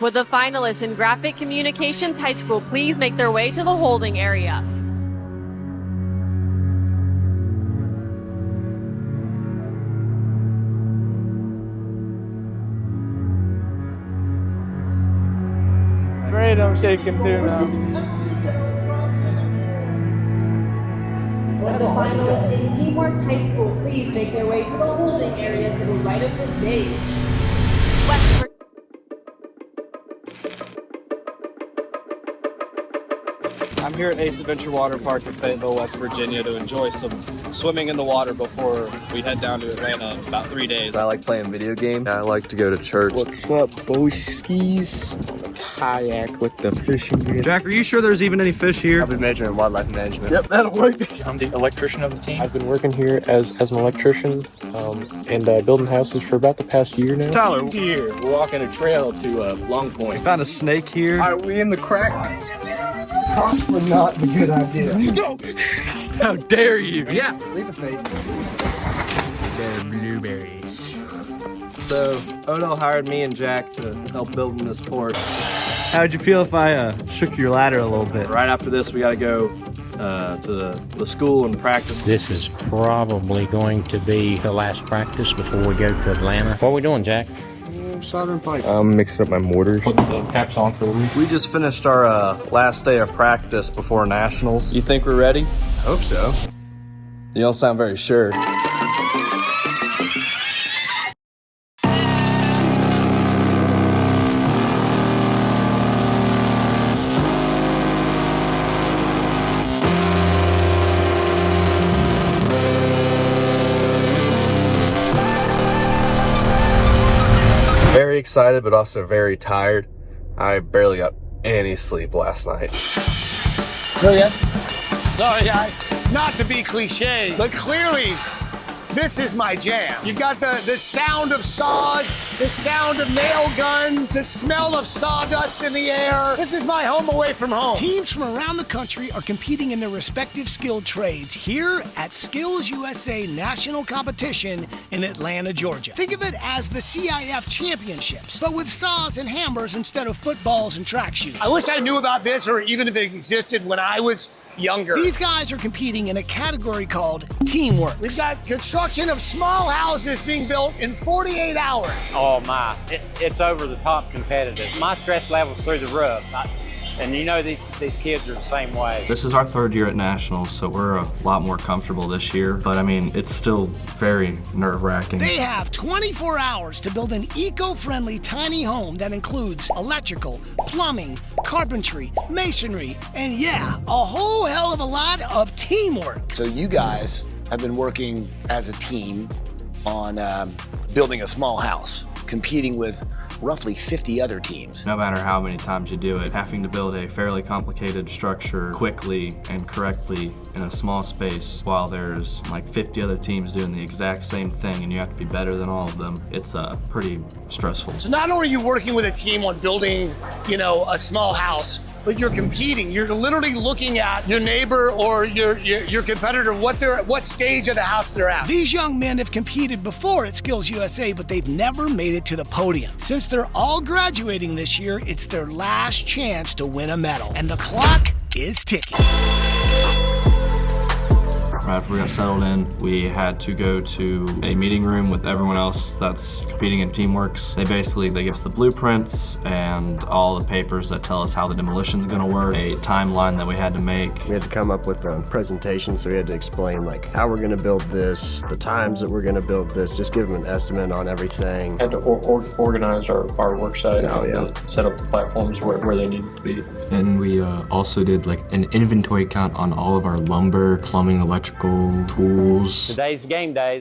Would the finalists in Graphic Communications High School please make their way to the holding area? Great, I'm shaking too now. Would the finalists in Teamworks High School please make their way to the holding area to the right of the stage? I'm here at Ace Adventure Water Park in Fayetteville, West Virginia to enjoy some swimming in the water before we head down to Atlanta in about 3 days. I like playing video games. I like to go to church. What's up, boyskis? Kayak with the fishing gear. Jack, are you sure there's even any fish here? I'll be majoring in wildlife management. Yep, that'll work. I'm the electrician of the team. I've been working here as an electrician and building houses for about the past year now. Tyler, Here, we're walking a trail to Long Point. found a snake here. Are we in the crack? Possibly not a good idea. No! How dare you? Yeah. Leave a face. They're blueberries. So, Odell hired me and Jack to help building this fort. How'd you feel if I shook your ladder a little bit? Right after this, we got to go to the school and practice. This is probably going to be the last practice before we go to Atlanta. What are we doing, Jack? Soldering pipe. I'm mixing up my mortars. Put the caps on for the week. We just finished our last day of practice before Nationals. You think we're ready? I hope so. You don't sound very sure. Very excited, but also very tired. I barely got any sleep last night. Sorry guys, not to be cliche, but clearly this is my jam. You've got the sound of saws, the sound of nail guns, the smell of sawdust in the air. This is my home away from home. Teams from around the country are competing in their respective skilled trades here at SkillsUSA National Competition in Atlanta, Georgia. Think of it as the CIF Championships, but with saws and hammers instead of footballs and track shoes. I wish I knew about this, or even if it existed when I was younger. These guys are competing in a category called Teamwork. We've got construction of small houses being built in 48 hours. Oh my, it's over the top competitive. My stress level's through the roof. And you know these kids are the same way. This is our 3rd year at Nationals, so we're a lot more comfortable this year. But I mean, it's still very nerve-wracking. They have 24 hours to build an eco-friendly tiny home that includes electrical, plumbing, carpentry, masonry, and yeah, a whole hell of a lot of teamwork. So you guys have been working as a team on building a small house, competing with roughly 50 other teams. No matter how many times you do it, having to build a fairly complicated structure quickly and correctly in a small space while there's like 50 other teams doing the exact same thing and you have to be better than all of them, it's pretty stressful. So not only are you working with a team on building, a small house, but you're competing. You're literally looking at your neighbor or your competitor, what stage of the house they're at. These young men have competed before at SkillsUSA, but they've never made it to the podium. Since they're all graduating this year, it's their last chance to win a medal, and the clock is ticking. Right after we got settled in, we had to go to a meeting room with everyone else that's competing in Teamworks. They give us the blueprints and all the papers that tell us how the demolition's gonna work, a timeline that we had to make. We had to come up with a presentation, so we had to explain how we're gonna build this, the times that we're gonna build this, just give them an estimate on everything. Had to organize our work site, set up the platforms where they needed to be. And we also did an inventory count on all of our lumber, plumbing, electrical tools. Today's game day.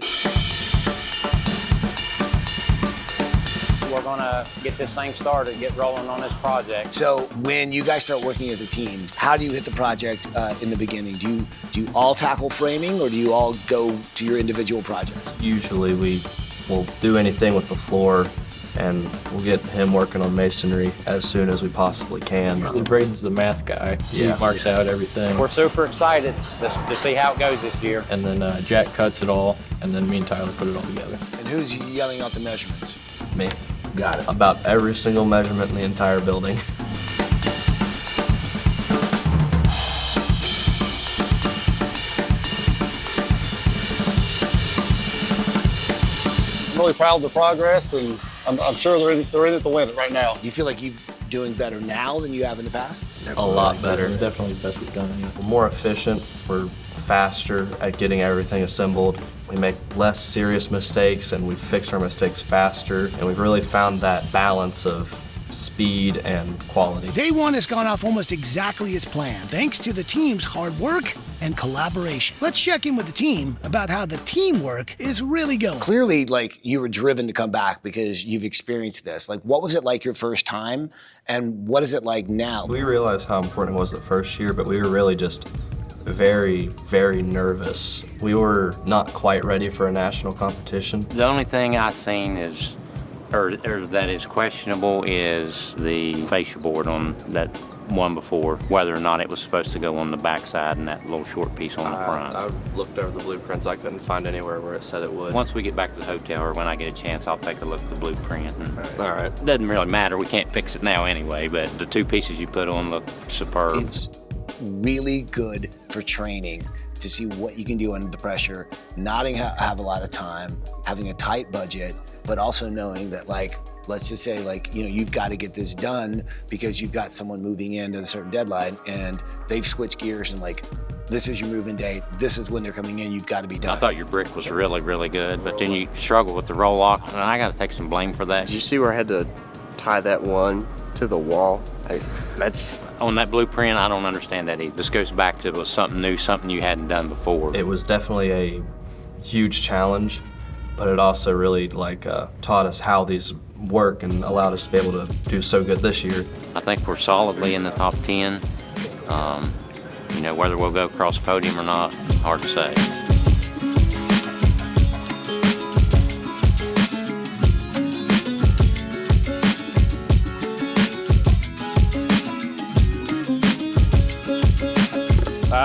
We're gonna get this thing started, get rolling on this project. So when you guys start working as a team, how do you hit the project in the beginning? Do you all tackle framing, or do you all go to your individual projects? Usually we will do anything with the floor, and we'll get him working on masonry as soon as we possibly can. Braden's the math guy. Yeah. He marks out everything. We're super excited to see how it goes this year. And then Jack cuts it all, and then me and Tyler put it all together. And who's yelling out the measurements? Me. Got it. About every single measurement in the entire building. I'm really proud of the progress, and I'm sure they're in it to win it right now. You feel like you're doing better now than you have in the past? A lot better. Definitely the best we've done. Yeah. We're more efficient, we're faster at getting everything assembled. We make less serious mistakes and we fix our mistakes faster, and we've really found that balance of speed and quality. Day one has gone off almost exactly as planned, thanks to the team's hard work and collaboration. Let's check in with the team about how the teamwork is really going. Clearly, like, you were driven to come back because you've experienced this. Like, what was it like your first time, and what is it like now? We realized how important it was the first year, but we were really just very, very nervous. We were not quite ready for a national competition. The only thing I've seen is, or that is questionable, is the fascia board on that one before, whether or not it was supposed to go on the back side and that little short piece on the front. I looked over the blueprints. I couldn't find anywhere where it said it would. Once we get back to the hotel, or when I get a chance, I'll take a look at the blueprint. And all right. It doesn't really matter. We can't fix it now anyway, but the two pieces you put on look superb. It's really good for training to see what you can do under the pressure, not have a lot of time, having a tight budget, but also knowing that, like, let's just say, like, you know, you've got to get this done because you've got someone moving in at a certain deadline and they've switched gears and, like, this is your move-in date, this is when they're coming in, you've got to be done. I thought your brick was really, really good, but then you struggle with the roll lock, and I got to take some blame for that. Did you see where I had to tie that one to the wall? That's... On that blueprint, I don't understand that either. This goes back to it was something new, something you hadn't done before. It was definitely a huge challenge, but it also really taught us how these work and allowed us to be able to do so good this year. I think we're solidly in the top 10. You know, whether we'll go across the podium or not, hard to say.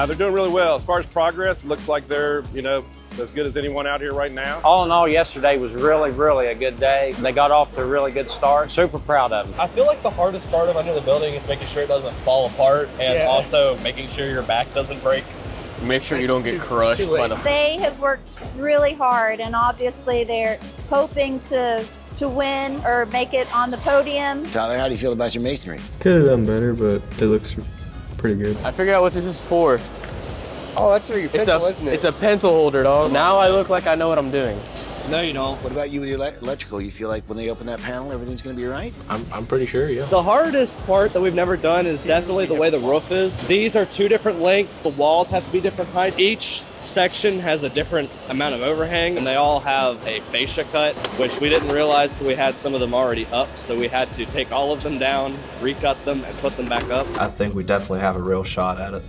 They're doing really well. As far as progress, it looks like they're, you know, as good as anyone out here right now. All in all, yesterday was really, really a good day. They got off to a really good start. Super proud of them. I feel like the hardest part of under the building is making sure it doesn't fall apart, and also making sure your back doesn't break. Make sure you don't get crushed by the... They have worked really hard, and obviously they're hoping to win or make it on the podium. Tyler, how do you feel about your masonry? Could have done better, but it looks pretty good. I figured out what this is for. Oh, that's for your pencil, isn't it? It's a pencil holder, dog. Now I look like I know what I'm doing. No, you don't. What about you with your electrical? You feel like when they open that panel, everything's going to be all right? I'm pretty sure, yeah. The hardest part that we've never done is definitely the way the roof is. These are two different lengths. The walls have to be different heights. Each section has a different amount of overhang, and they all have a fascia cut, which we didn't realize till we had some of them already up. So we had to take all of them down, recut them, and put them back up. I think we definitely have a real shot at it,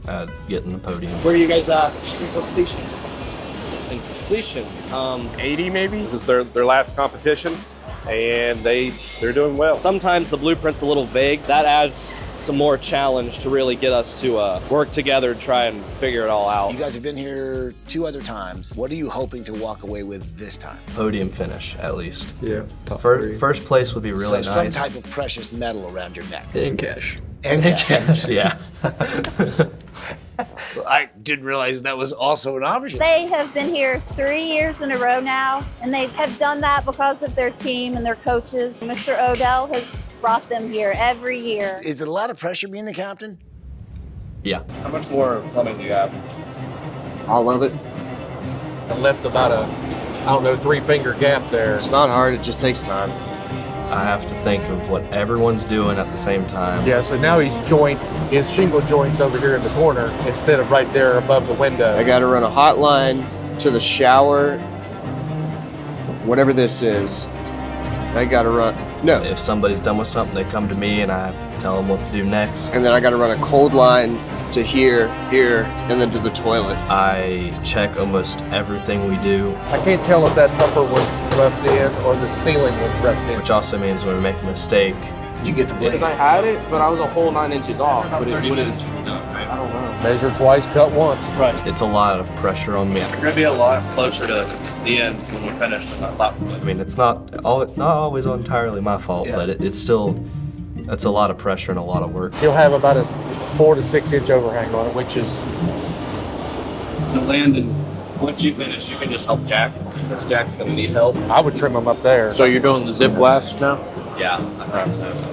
at getting the podium. Where are you guys at in completion? In completion, 80 maybe? This is their last competition, and they're doing well. Sometimes the blueprint's a little vague. That adds some more challenge to really get us to work together and try and figure it all out. You guys have been here 2 other times. What are you hoping to walk away with this time? Podium finish, at least. Yeah, top 3. First place would be really so nice. some type of precious metal around your neck. And cash. And cash. Yeah. I didn't realize that was also an option. They have been here 3 years in a row now, and they have done that because of their team and their coaches. Mr. Odell has brought them here every year. Is it a lot of pressure being the captain? Yeah. How much more plumbing do you have? All of it. I left about a, 3-finger gap there. It's not hard, it just takes time. I have to think of what everyone's doing at the same time. Yeah, so now his shingle joint's over here in the corner instead of right there above the window. I gotta run a hot line to the shower, whatever this is. I gotta run, no. If somebody's done with something, they come to me and I tell them what to do next. And then I gotta run a cold line to here, and then to the toilet. I check almost everything we do. I can't tell if that upper was roughed in or the ceiling was roughed in. Which also means when we make a mistake, you get the blame. Because I had it, but I was a whole 9 inches off. But it wouldn't. I don't know. Measure twice, cut once. Right. It's a lot of pressure on me. You're gonna be a lot closer to the end when we finished. And I thought, I mean, it's not always entirely my fault, but it's still, it's a lot of pressure and a lot of work. You'll have about a 4 to 6 inch overhang on it, which is... So Landon, once you finish, you can just help Jack, because Jack's going to need help. I would trim them up there. So you're doing the zip blast now? Yeah, I think so.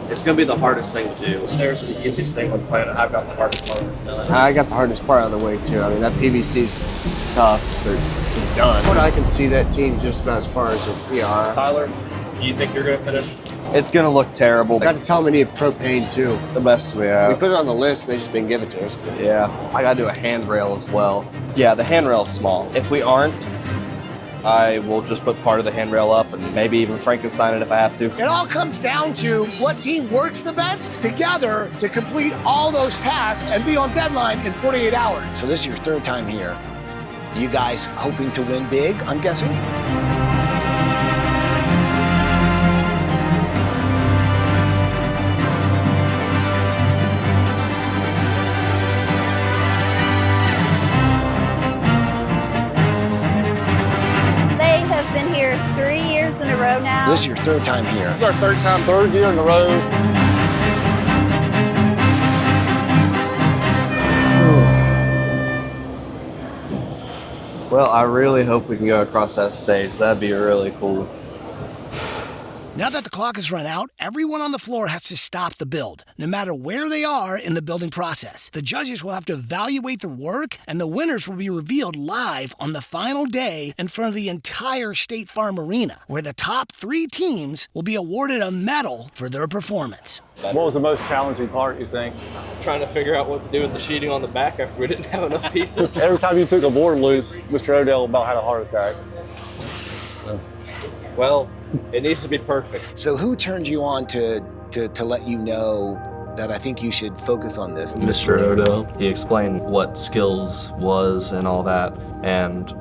It's going to be the hardest thing to do. The stairs are the easiest thing with planet. I've got the hardest part. I got the hardest part out of the way too. I mean, that PVC's tough, but it's done. But I can see that team just about as far as a PR. Tyler, do you think you're going to finish? It's going to look terrible. I got to tell them we need propane too. The best we have. We put it on the list, they just didn't give it to us. Yeah, I got to do a handrail as well. Yeah, the handrail's small. If we aren't, I will just put part of the handrail up and maybe even Frankenstein it if I have to. It all comes down to what team works the best together to complete all those tasks and be on deadline in 48 hours. So this is your 3rd time here. You guys hoping to win big, I'm guessing? Here 3 years in a row now. This is your 3rd time here. This is our 3rd time, 3rd year in a row. Well, I really hope we can go across that stage. That'd be really cool. Now that the clock has run out, everyone on the floor has to stop the build, no matter where they are in the building process. The judges will have to evaluate their work, and the winners will be revealed live on the final day in front of the entire State Farm Arena, where the top 3 teams will be awarded a medal for their performance. What was the most challenging part, you think? Trying to figure out what to do with the sheeting on the back after we didn't have enough pieces. Every time you took a board loose, Mr. Odell about had a heart attack. Well, it needs to be perfect. So who turned you on to let you know that I think you should focus on this? Mr. Odell, he explained what skills was and all that, and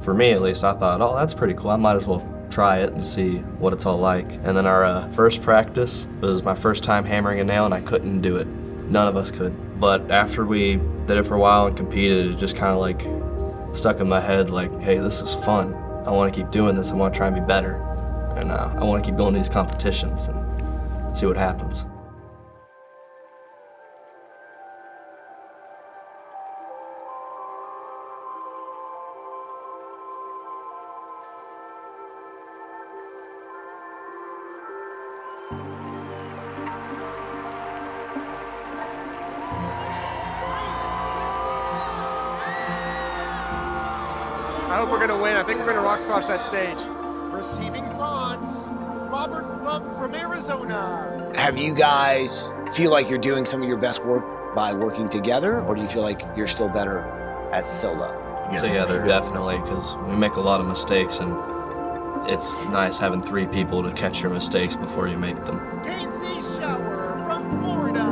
for me at least, I thought, oh, that's pretty cool. I might as well try it and see what it's all like. And then our first practice was my first time hammering a nail, and I couldn't do it. None of us could. But after we did it for a while and competed, it just kind of like stuck in my head like, hey, this is fun. I want to keep doing this. I want to try and be better. And I want to keep going to these competitions and see what happens. I hope we're going to win. I think we're going to rock across that stage. Receiving bronze, Robert Lump from Arizona. Have you guys feel like you're doing some of your best work by working together, or do you feel like you're still better at solo? Together, definitely, because we make a lot of mistakes, and it's nice having 3 people to catch your mistakes before you make them. Casey Shower from Florida.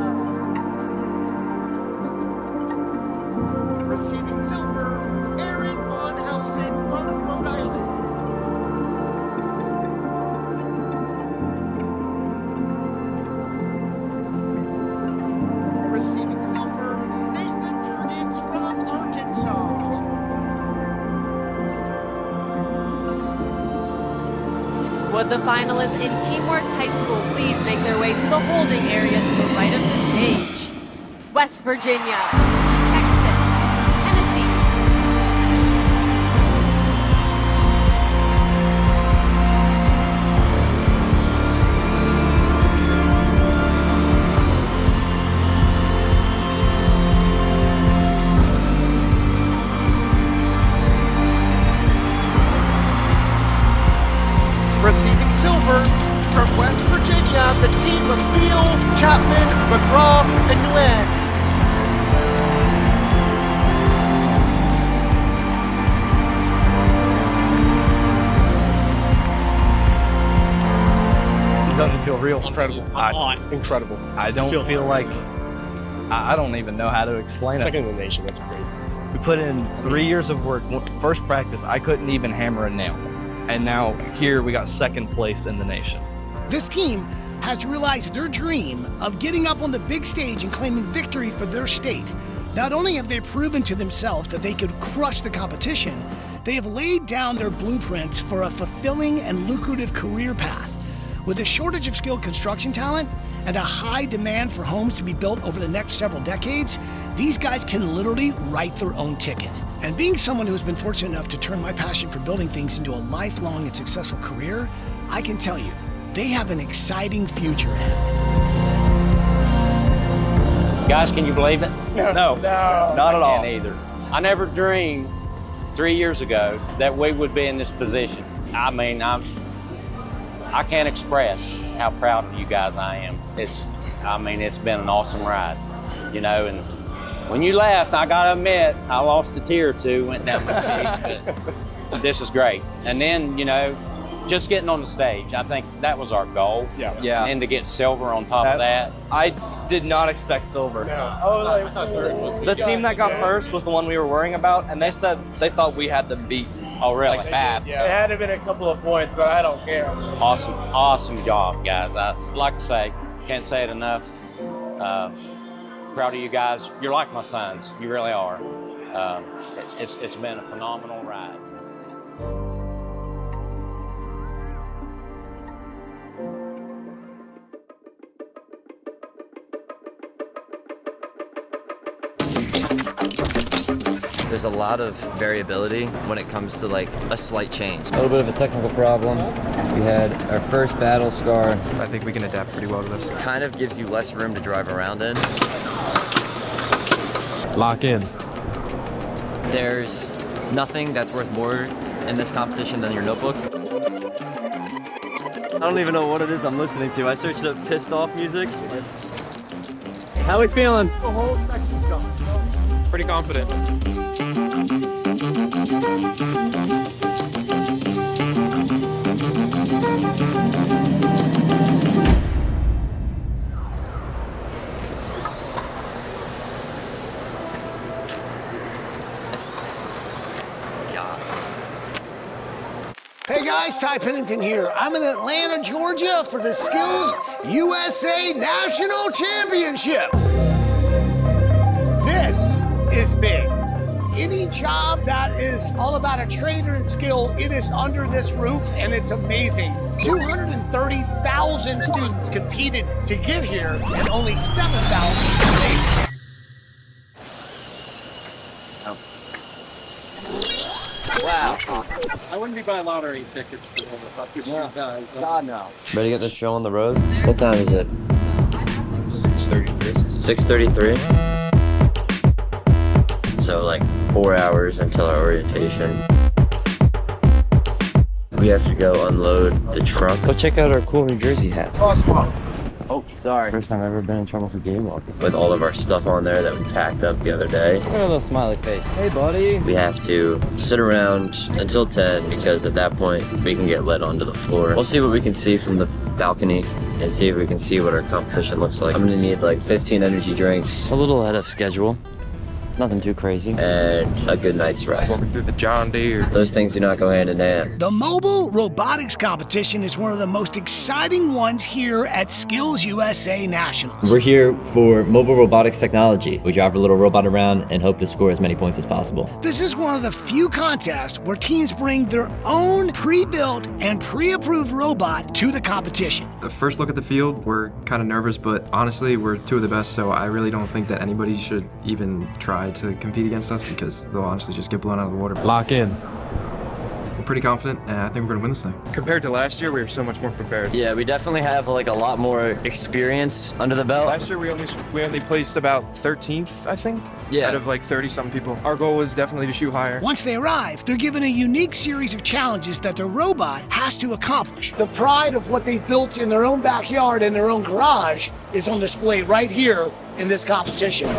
Receiving silver, Aaron Monhausen from Rhode Island. Receiving silver, Nathan Jurgens from Arkansas. Would the finalists in Teamworks High School please make their way to the holding area to the right of the stage? West Virginia, Texas, Tennessee. Receiving silver from West Virginia, the team of Beal, Chapman, McGraw, and Nguyen. It doesn't feel real. Incredible. Incredible. I don't feel like, I don't even know how to explain it. Second in the nation, that's great. We put in 3 years of work. First practice, I couldn't even hammer a nail. And now here we got second place in the nation. This team has realized their dream of getting up on the big stage and claiming victory for their state. Not only have they proven to themselves that they could crush the competition, They have laid down their blueprints for a fulfilling and lucrative career path. With a shortage of skilled construction talent and a high demand for homes to be built over the next several decades, these guys can literally write their own ticket. And being someone who has been fortunate enough to turn my passion for building things into a lifelong and successful career, I can tell you, they have an exciting future ahead. Guys, can you believe it? No, not at all. I can't either. I never dreamed 3 years ago that we would be in this position. I mean, I can't express how proud of you guys I am. It's been an awesome ride, you know, and when you left, I gotta admit, I lost a tear or two, went down my cheek, but this is great. And then, you know, just getting on the stage, I think that was our goal. Yeah. And to get silver on top of that. I did not expect silver. No. The team that got first was the one we were worrying about, and they said they thought we had them beat. Oh, really? Like bad. It had to have been a couple of points, but I don't care. Awesome job, guys. I like to say, can't say it enough. Proud of you guys. You're like my sons. You really are. It's been a phenomenal ride. There's a lot of variability when it comes to like a slight change. A little bit of a technical problem. We had our first battle scar. I think we can adapt pretty well to this. Kind of gives you less room to drive around in. Lock in. There's nothing that's worth more in this competition than your notebook. I don't even know what it is I'm listening to. I searched up pissed off music. How we feeling? The whole section's gone. Pretty confident. Hey guys, Ty Pennington here. I'm in Atlanta, Georgia for the SkillsUSA National Championship. This is big. Any job that is all about a trade and skill, it is under this roof, and it's amazing. 230,000 students competed to get here, and only 7,000 made. Wow. I wouldn't be buying lottery tickets for guys. God, no. Ready to get this show on the road? What time is it? 6:33. 6:33. So like 4 hours until our orientation. We have to go unload the truck. Go check out our cool New Jersey hats. Oh, sorry. First time I've ever been in trouble for game walking. With all of our stuff on there that we packed up the other day. Look at a little smiley face. Hey, buddy. We have to sit around until 10 because at that point we can get led onto the floor. We'll see what we can see from the balcony and see if we can see what our competition looks like. I'm gonna need like 15 energy drinks. A little ahead of schedule. Nothing too crazy. And a good night's rest. Walking through the John Deere. Those things do not go hand in hand. The mobile robotics competition is one of the most exciting ones here at SkillsUSA Nationals. We're here for mobile robotics technology. We drive a little robot around and hope to score as many points as possible. This is one of the few contests where teams bring their own pre-built and pre-approved robot to the competition. The first look at the field, we're kind of nervous, but honestly, we're two of the best, so I really don't think that anybody should even try to compete against us because they'll honestly just get blown out of the water. Lock in. We're pretty confident, and I think we're gonna win this thing. Compared to last year, we were so much more prepared. Yeah, we definitely have like a lot more experience under the belt. Last year, we only placed about 13th, I think. Yeah. Out of like 30-something people. Our goal was definitely to shoot higher. Once they arrive, they're given a unique series of challenges that their robot has to accomplish. The pride of what they've built in their own backyard and their own garage is on display right here in this competition.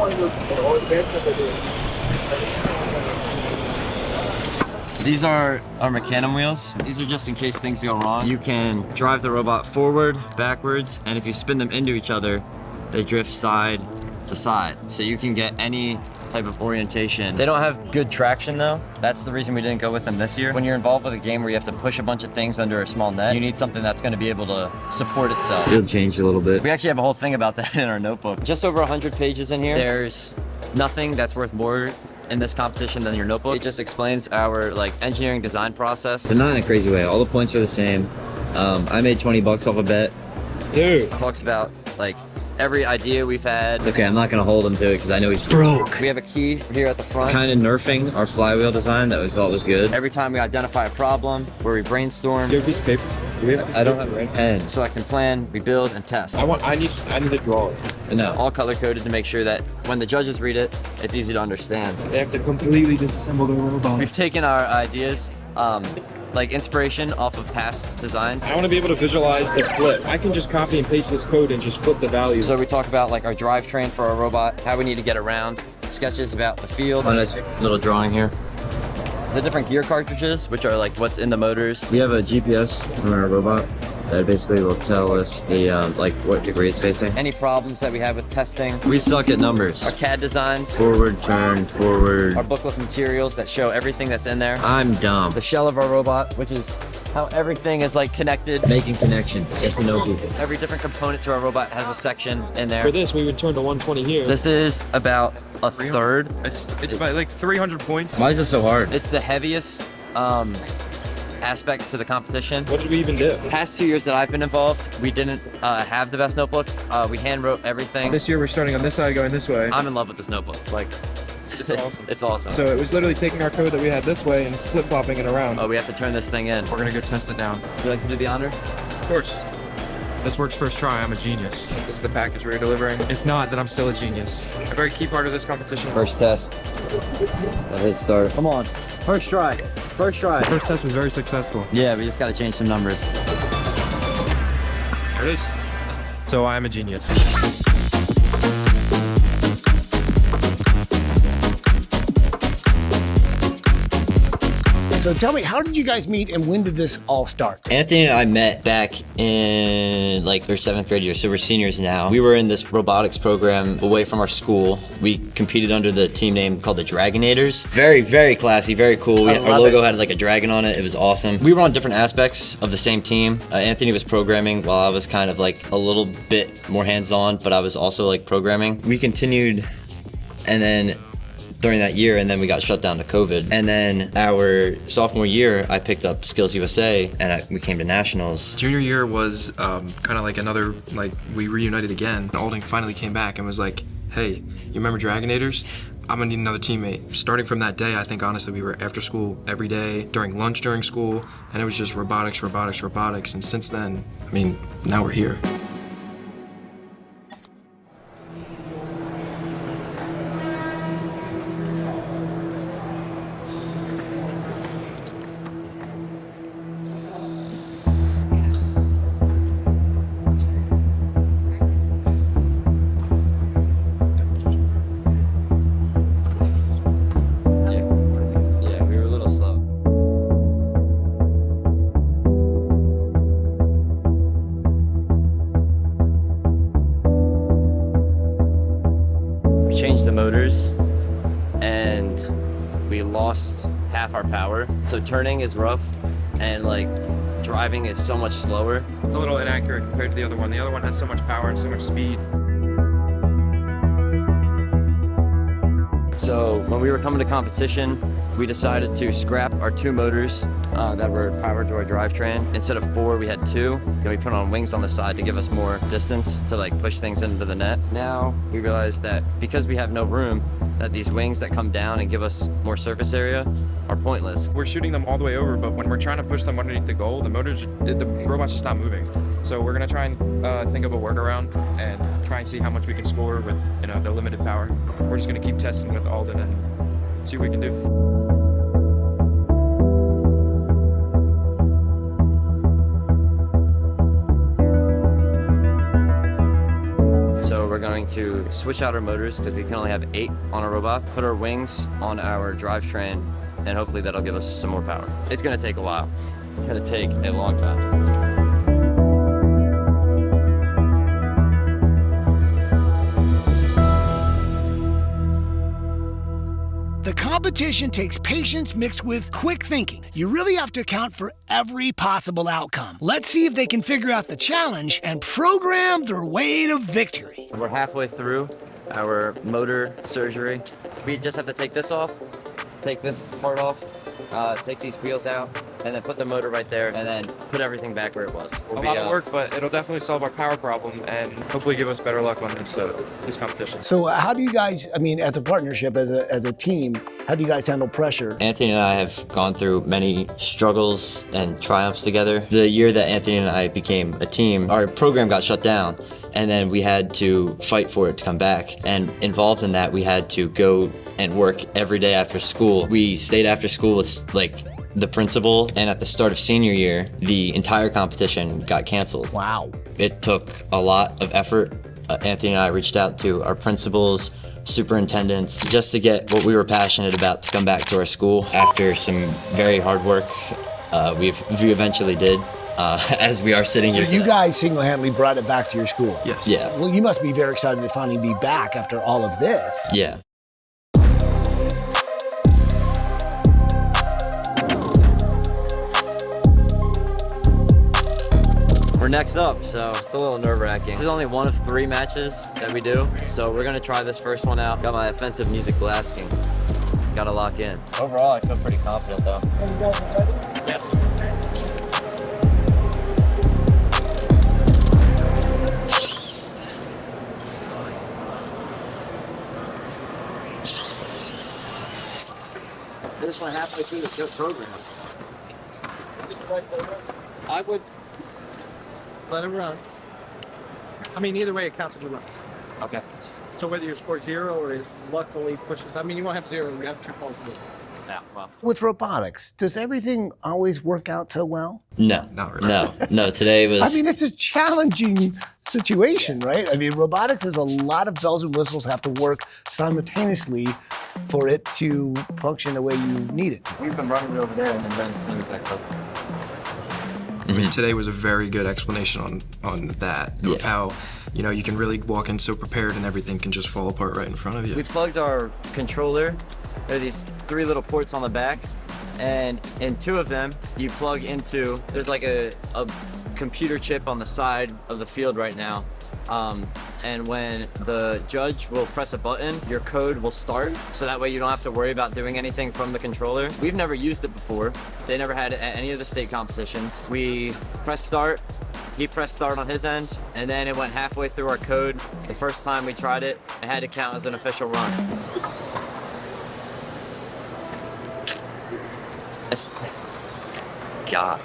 These are our Mechanim wheels. These are just in case things go wrong. You can drive the robot forward, backwards, and if you spin them into each other, they drift side to side. So you can get any type of orientation. They don't have good traction though. That's the reason we didn't go with them this year. When you're involved with a game where you have to push a bunch of things under a small net, you need something that's gonna be able to support itself. It'll change a little bit. We actually have a whole thing about that in our notebook. Just over 100 pages in here. There's nothing that's worth more in this competition than your notebook. It just explains our like engineering design process. But not in a crazy way. All the points are the same. I made 20 bucks off a bet. Dude. Talks about like every idea we've had. It's okay, I'm not gonna hold him to it because I know he's broke. We have a key here at the front. Kind of nerfing our flywheel design that we thought was good. Every time we identify a problem, where we brainstorm. Do you have a piece of paper? Do we have a piece I of don't paper? have a pen. Select and plan, we build and test. I need to draw it. No. All color coded to make sure that when the judges read it, it's easy to understand. They have to completely disassemble the robot. We've taken our ideas, like inspiration off of past designs. I want to be able to visualize the flip. I can just copy and paste this code and just flip the value. So we talk about like our drivetrain for our robot, how we need to get around, sketches about the field. Oh, nice little drawing here. The different gear cartridges, which are like what's in the motors. We have a GPS on our robot that basically will tell us the like what degree it's facing. Any problems that we have with testing. We suck at numbers. Our CAD designs. Forward, turn, forward. Our booklet materials that show everything that's in there. I'm dumb. The shell of our robot, which is how everything is like connected. Making connections, get to know people. Every different component to our robot has a section in there. For this, we would turn to 120 here. This is about a third. It's about like 300 points. Why is this so hard? It's the heaviest aspect to the competition. What did we even do? Past 2 years that I've been involved, we didn't have the best notebook. We hand wrote everything. This year we're starting on this side, going this way. I'm in love with this notebook. Like, it's awesome. It's awesome. So it was literally taking our code that we had this way and flip-flopping it around. Oh, we have to turn this thing in. We're gonna go test it down. Would you like to do the honor? Of course. This works first try, I'm a genius. This is the package we're delivering. If not, then I'm still a genius. A very key part of this competition. First test. A hit start. Come on. First try. First try. The first test was very successful. Yeah, we just gotta change some numbers. There it is. So I am a genius. So tell me, how did you guys meet and when did this all start? Anthony and I met back in like our 7th grade year, so we're seniors now. We were in this robotics program away from our school. We competed under the team name called the Dragonators. Very, very classy, very cool. Our logo had like a dragon on it. It was awesome. We were on different aspects of the same team. Anthony was programming while I was kind of like a little bit more hands-on, but I was also like programming. We continued, and then during that year, and then we got shut down to COVID. And then our sophomore year, I picked up SkillsUSA, and we came to Nationals. Junior year was kind of like another, like we reunited again. Alding finally came back and was like, hey, you remember Dragonators? I'm gonna need another teammate. Starting from that day, I think honestly we were after school every day, during lunch during school, and it was just robotics, robotics, robotics. And since then, I mean, now we're here. Changed the motors and we lost half our power. So turning is rough and like driving is so much slower. It's a little inaccurate compared to the other one. The other one had so much power and so much speed. So when we were coming to competition, we decided to scrap our 2 motors that were powered to our drivetrain. Instead of 4, we had 2. And we put on wings on the side to give us more distance to like push things into the net. Now we realized that because we have no room, that these wings that come down and give us more surface area are pointless. We're shooting them all the way over, but when we're trying to push them underneath the goal, the robot's just not moving. So we're gonna try and think of a workaround and try and see how much we can score with the limited power. We're just gonna keep testing with Alden and see what we can do. So we're going to switch out our motors because we can only have 8 on a robot, put our wings on our drivetrain, and hopefully that'll give us some more power. It's gonna take a while. It's gonna take a long time. The competition takes patience mixed with quick thinking. You really have to account for every possible outcome. Let's see if they can figure out the challenge and program their way to victory. We're halfway through, our motor surgery. We just have to take this off, take this part off, take these wheels out, and then put the motor right there, and then put everything back where it was. A lot of work, but it'll definitely solve our power problem and hopefully give us better luck on this competition. So how do you guys, I mean, as a partnership, as a team, how do you guys handle pressure? Anthony and I have gone through many struggles and triumphs together. The year that Anthony and I became a team, our program got shut down, and then we had to fight for it to come back. And involved in that, we had to go and work every day after school. We stayed after school with like the principal, and at the start of senior year, the entire competition got canceled. Wow. It took a lot of effort. Anthony and I reached out to our principals, superintendents, just to get what we were passionate about to come back to our school. After some very hard work, we eventually did, as we are sitting here So you today. guys single-handedly brought it back to your school? Yes. Yeah. Well, you must be very excited to finally be back after all of this. Yeah. We're next up, so it's a little nerve-wracking. This is only one of 3 matches that we do, so we're gonna try this first one out. Got my offensive music blasting. Gotta lock in. Overall, I feel pretty confident though. Yes. This one halfway through the program. I would let him run. I mean, either way, it counts as a run. Okay. So whether you score 0 or he luckily pushes, I mean, you won't have 0. You have 2 points. Yeah, well. With robotics, does everything always work out so well? No. Not really. No. Today was. I mean, it's a challenging situation, right? I mean, robotics is a lot of bells and whistles have to work simultaneously for it to function the way you need it. We've been running it over there and then done the same exact thing. I mean, today was a very good explanation on that, of how, you know, you can really walk in so prepared and everything can just fall apart right in front of you. We plugged our controller. There are these 3 little ports on the back, and in 2 of them, you plug into, there's like a computer chip on the side of the field right now. And when the judge will press a button, your code will start, so that way you don't have to worry about doing anything from the controller. We've never used it before. They never had it at any of the state competitions. We pressed start, he pressed start on his end, and then it went halfway through our code. The first time we tried it, it had to count as an official run. God.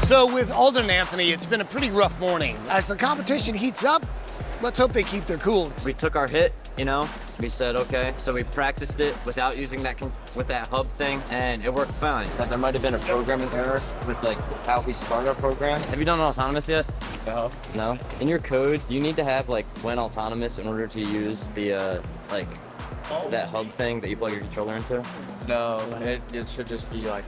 So with Alden and Anthony, it's been a pretty rough morning. As the competition heats up, let's hope they keep their cool. We took our hit, you know, we said, okay. So we practiced it without using that hub thing, and it worked fine. But there might have been a programming error with like how we start our program. Have you done autonomous yet? No. No? In your code, you need to have like when autonomous in order to use the that hub thing that you plug your controller into? No, it should just be like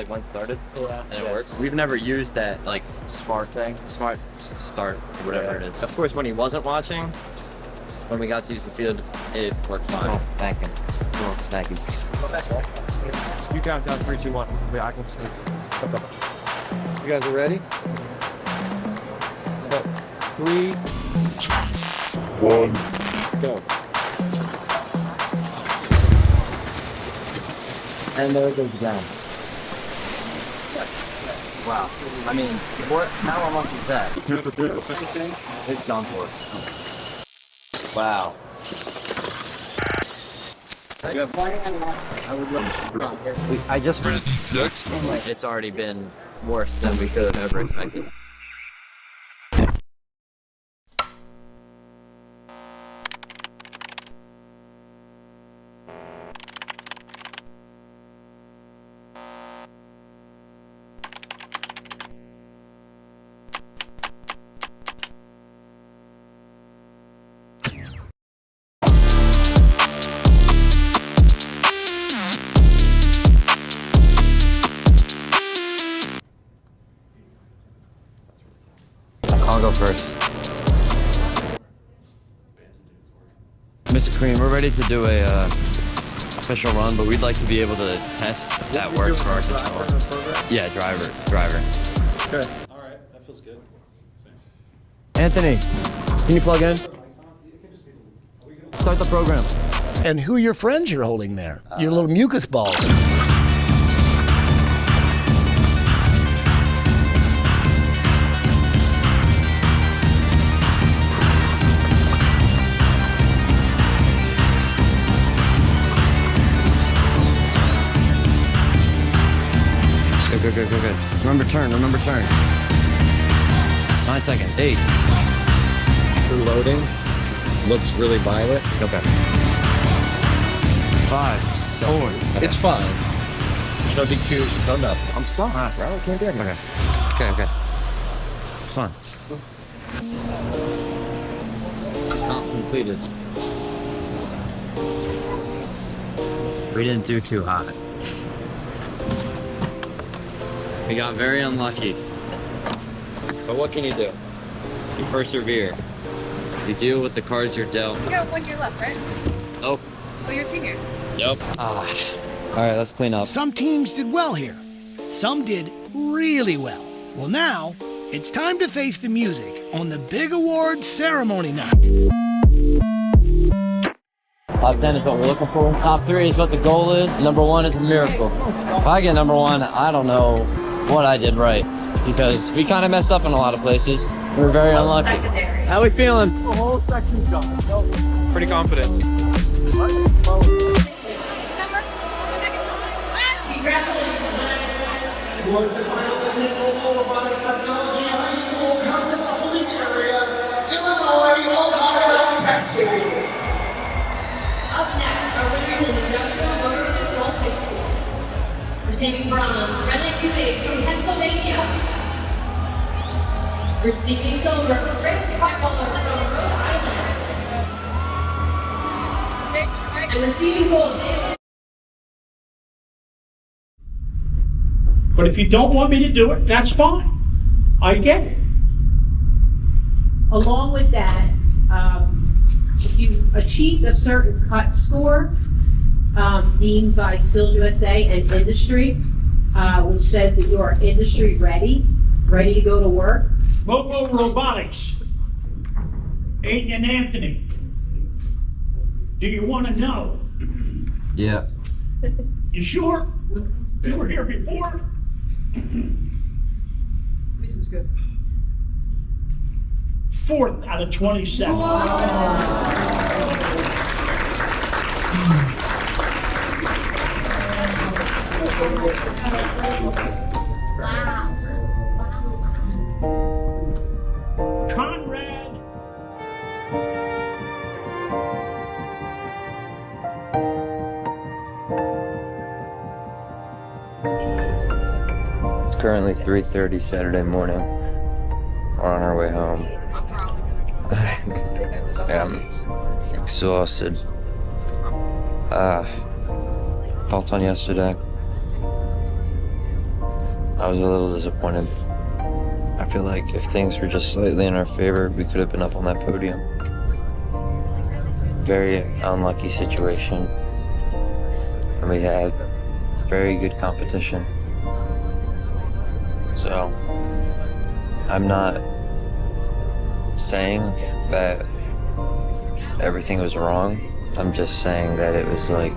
when started. Yeah. And it works? We've never used that like smart thing. Smart start, whatever it is. Of course, when he wasn't watching, when we got to use the field, it worked fine. Oh, thank you. Oh, thank you. You count down 3, 2, 1. Yeah, I can see. You guys are ready? 3, 1, go. And there it goes down. Wow. I mean, how unlucky is that? It's done for. Wow. I just. It's already been worse than we could have ever expected. I'll go first. Mr. Cream, we're ready to do a official run, but we'd like to be able to test that works for our controller. Yeah, driver. Okay. All right, that feels good. Anthony, can you plug in? Start the program. And who are your friends you're holding there? Your little mucus balls. Good. Remember turn. 9 seconds. 8. Through loading. Looks really violent. Okay. 5, 4. It's fine. There's no DQ. No nothing. I'm stuck. Bro, I can't do anything. Okay. It's fine. Count completed. We didn't do too hot. We got very unlucky. But what can you do? You persevere. You deal with the cards you're dealt. You got 1 year left, right? Nope. Oh, you're a senior. Yep. All right, let's clean up. Some teams did well here. Some did really well. Well, now it's time to face the music on the big awards ceremony night. Top 10 is what we're looking for. Top 3 is what the goal is. Number 1 is a miracle. If I get number 1, I don't know what I did right, because we kind of messed up in a lot of places. We were very unlucky. How we feeling? The whole section's gone. Pretty confident. Congratulations, Would the finalists in Global Robotics Technology High School come to the holding area, Illinois, Ohio, Texas? Up next are winners in Industrial Motor Control High School. Receiving bronze, Rennet Ulig from Pennsylvania. Receiving silver, Grace Buckler from Rhode Island. And receiving gold, But if you don't want me to do it, that's fine. I get it. Along with that, if you achieved a certain cut score deemed by SkillsUSA and industry, which says that you are industry ready to go to work. Robotics, Aiden and Anthony, do you want to know? Yeah. You sure? You were here before? It was good. 4th out of 27. Conrad. It's currently 3:30 Saturday morning. We're on our way home. I'm exhausted. Thoughts on yesterday? I was a little disappointed. I feel like if things were just slightly in our favor, we could have been up on that podium. Very unlucky situation. And we had very good competition. So, I'm not saying that everything was wrong. I'm just saying that it was like,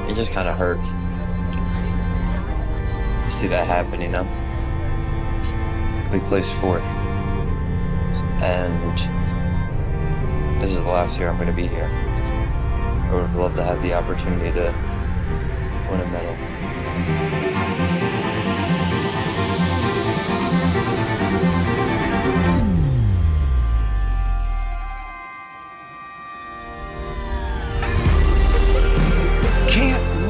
it just kind of hurt to see that happen, you know? We placed 4th. And this is the last year I'm going to be here. I would have loved to have the opportunity to win a medal.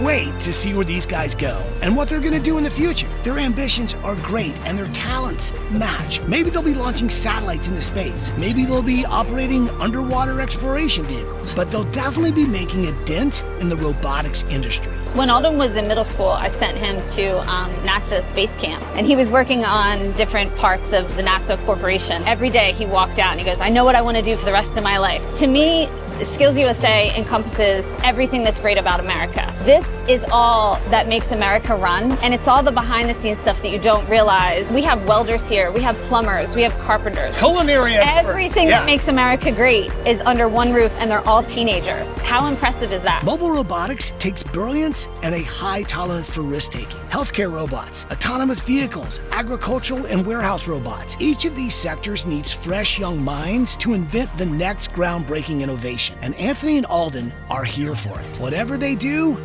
Wait to see where these guys go and what they're going to do in the future. Their ambitions are great and their talents match. Maybe they'll be launching satellites into space. Maybe they'll be operating underwater exploration vehicles. But they'll definitely be making a dent in the robotics industry. When Alden was in middle school, I sent him to NASA Space Camp, and he was working on different parts of the NASA corporation. Every day he walked out and he goes, I know what I want to do for the rest of my life. To me, Skills USA encompasses everything that's great about America. This is all that makes America run, and it's all the behind the scenes stuff that you don't realize. We have welders here, we have plumbers, we have carpenters. Culinary experts. Everything that makes America great is under one roof, and they're all teenagers. How impressive is that? Mobile robotics takes brilliance and a high tolerance for risk-taking. Healthcare robots, autonomous vehicles, agricultural and warehouse robots. Each of these sectors needs fresh young minds to invent the next groundbreaking innovation. And Anthony and Alden are here for it. Whatever they do,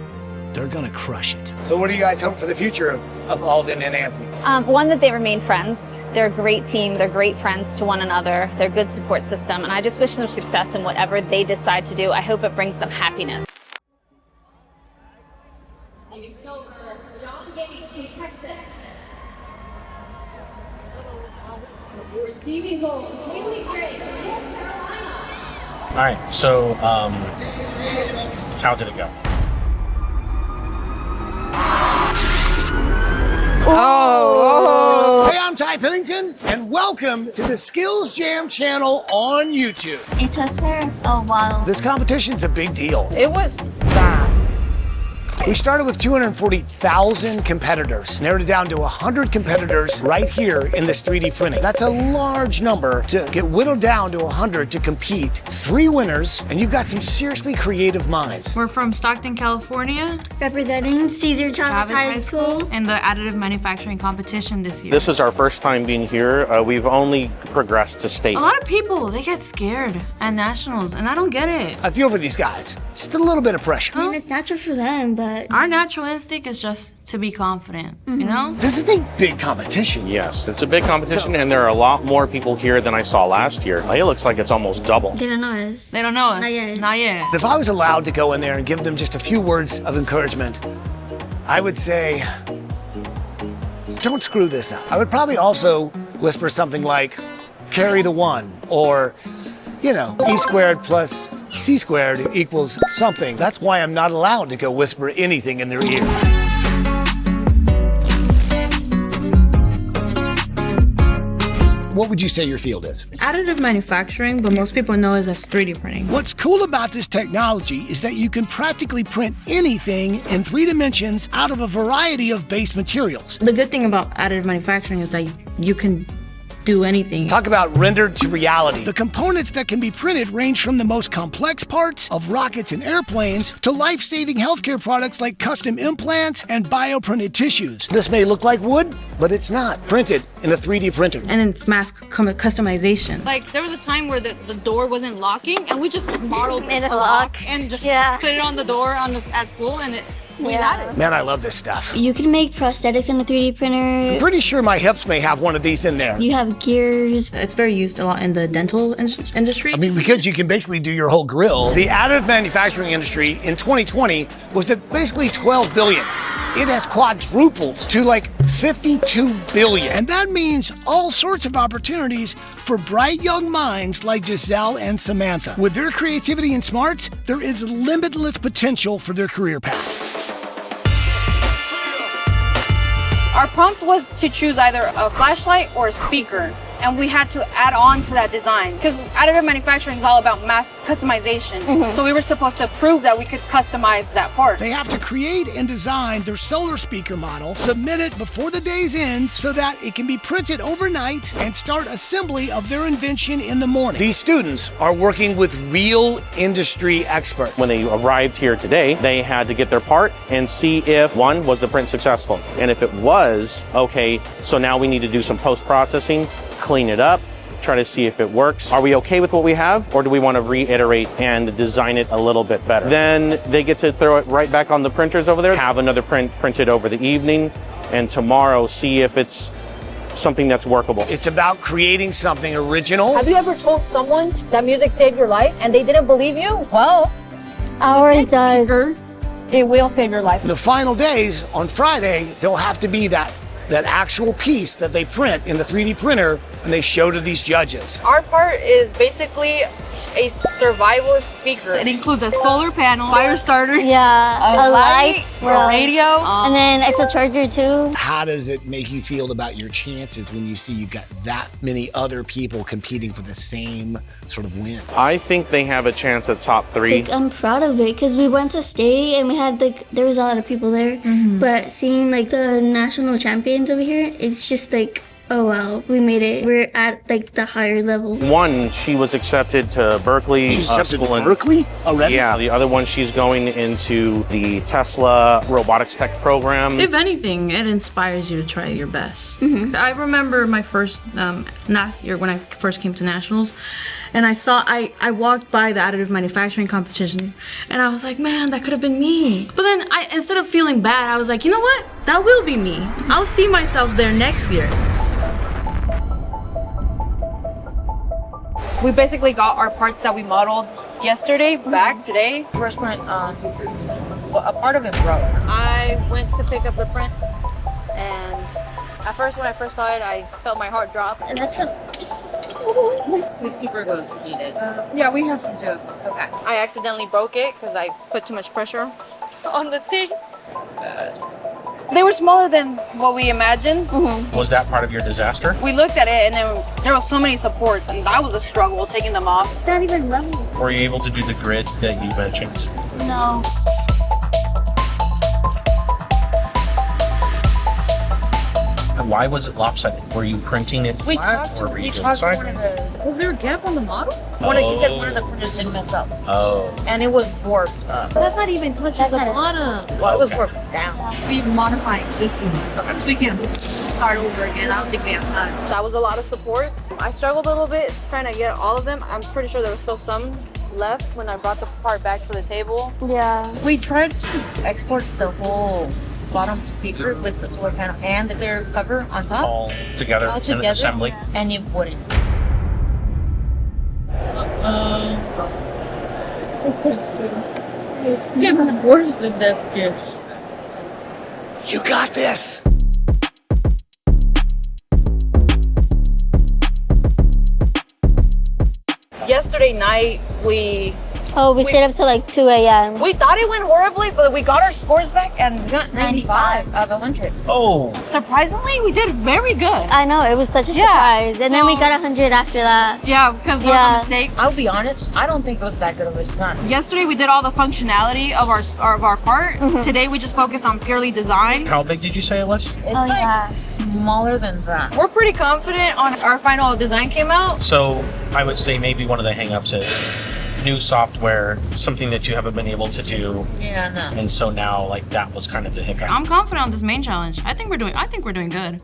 they're gonna crush it. So what do you guys hope for the future of Alden and Anthony? One, that they remain friends. They're a great team. They're great friends to one another. They're a good support system. And I just wish them success in whatever they decide to do. I hope it brings them happiness. Receiving silver, John Gage from Texas. Receiving gold, Haley Gray from North Carolina. All right, so how did it go? Hey, I'm Ty Pennington, and welcome to the Skills Jam channel on YouTube. It took her a while. This competition's a big deal. It was bad. We started with 240,000 competitors, narrowed it down to 100 competitors right here in this 3D printing. That's a large number to get whittled down to 100 to compete. 3 winners, and you've got some seriously creative minds. We're from Stockton, California. Representing Cesar Chavez High School. In the Additive Manufacturing competition this year. This is our first time being here. We've only progressed to state. A lot of people, they get scared at nationals, and I don't get it. I feel for these guys. Just a little bit of pressure. I mean, it's natural for them, but... Our natural instinct is just to be confident, you know? This is a big competition. Yes, it's a big competition, and there are a lot more people here than I saw last year. It looks like it's almost double. They don't know us. They don't know us. Not yet. Not yet. If I was allowed to go in there and give them just a few words of encouragement, I would say, don't screw this up. I would probably also whisper something like, carry the one, or, you know, E squared plus C squared equals something. That's why I'm not allowed to go whisper anything in their ear. What would you say your field is? Additive manufacturing, but most people know it as 3D printing. What's cool about this technology is that you can practically print anything in 3 dimensions out of a variety of base materials. The good thing about additive manufacturing is that you can do anything. Talk about rendered to reality. The components that can be printed range from the most complex parts of rockets and airplanes to life-saving healthcare products like custom implants and bioprinted tissues. This may look like wood, but it's not. Printed in a 3D printer. And it's mass customization. Like, there was a time where the door wasn't locking, and we just modeled Made it a lock. and just Yeah. put it on the door at school, and we had it. Man, I love this stuff. You can make prosthetics in a 3D printer. I'm pretty sure my hips may have one of these in there. You have gears. It's very used a lot in the dental industry. I mean, because you can basically do your whole grill. The additive manufacturing industry in 2020 was at basically 12 billion. It has quadrupled to like 52 billion. And that means all sorts of opportunities for bright young minds like Giselle and Samantha. With their creativity and smarts, there is limitless potential for their career path. Our prompt was to choose either a flashlight or a speaker, and we had to add on to that design because additive manufacturing is all about mass customization. So we were supposed to prove that we could customize that part. They have to create and design their solar speaker model, submit it before the day's end so that it can be printed overnight and start assembly of their invention in the morning. These students are working with real industry experts. When they arrived here today, they had to get their part and see if, one, was the print successful? And if it was, okay, so now we need to do some post-processing, clean it up, try to see if it works. Are we okay with what we have, or do we want to reiterate and design it a little bit better? Then they get to throw it right back on the printers over there, have another print printed over the evening, and tomorrow see if it's something that's workable. It's about creating something original. Have you ever told someone that music saved your life and they didn't believe you? Well, ours does. It will save your life. The final days, on Friday, there'll have to be that actual piece that they print in the 3D printer and they show to these judges? Our part is basically a survival speaker. It includes a solar panel, fire starter, Yeah, a light, well, a radio, and then it's a charger too. How does it make you feel about your chances when you see you've got that many other people competing for the same sort of win? I think they have a chance at top 3. Like, I'm proud of it because we went to state and we had like, there was a lot of people there, but seeing like the national champions over here, it's just like, oh wow, we made it. We're at like the higher level. One, she was accepted to Berkeley. She's accepted school to Berkeley already? Yeah, the other one, she's going into the Tesla Robotics Tech program. If anything, it inspires you to try your best. So I remember my first, last year when I first came to Nationals, and I walked by the Additive Manufacturing competition, and I was like, man, that could have been me. But then instead of feeling bad, I was like, you know what? That will be me. I'll see myself there next year. We basically got our parts that we modeled yesterday back today. First print, a part of it broke. I went to pick up the print, and at first, when I first saw it, I felt my heart drop. And that's We super glue needed. Yeah, we have some too as well. okay. I accidentally broke it because I put too much pressure on the thing. It's bad. They were smaller than what we imagined. Was that part of your disaster? We looked at it and then there were so many supports and that was a struggle taking them off. It's not even level. Were you able to do the grid that you mentioned? No. Why was it lopsided? Were you printing it We flat talked or to were you doing one of sideways? the. Was there a gap on the model? He said one of the printers didn't mess up, Oh. and it was warped up. That's not even touching the bottom. Well, it was Okay. warped down. We're modifying this so we can start over again. I don't think we have time. That was a lot of supports. I struggled a little bit trying to get all of them. I'm pretty sure there was still some left when I brought the part back to the table. Yeah. We tried to export the whole bottom speaker with the solar panel and the clear cover on top. All together in an assembly? And it wouldn't. It's worse than that sketch. You got this. Yesterday night, we stayed up till like 2 a.m. We thought it went horribly, but we got our scores back and we got 95 out of 100. Oh. Surprisingly, we did very good. I know, it was such a surprise. And then we got 100 after that. Yeah, because there was a mistake. I'll be honest, I don't think it was that good of a design. Yesterday we did all the functionality of our part. Today we just focused on purely design. How big did you say it was? It's smaller than that. We're pretty confident on our final design came out. So I would say maybe one of the hangups is new software, something that you haven't been able to do. Yeah, no. And so now like that was kind of the hiccup. I'm confident on this main challenge. I think we're doing good.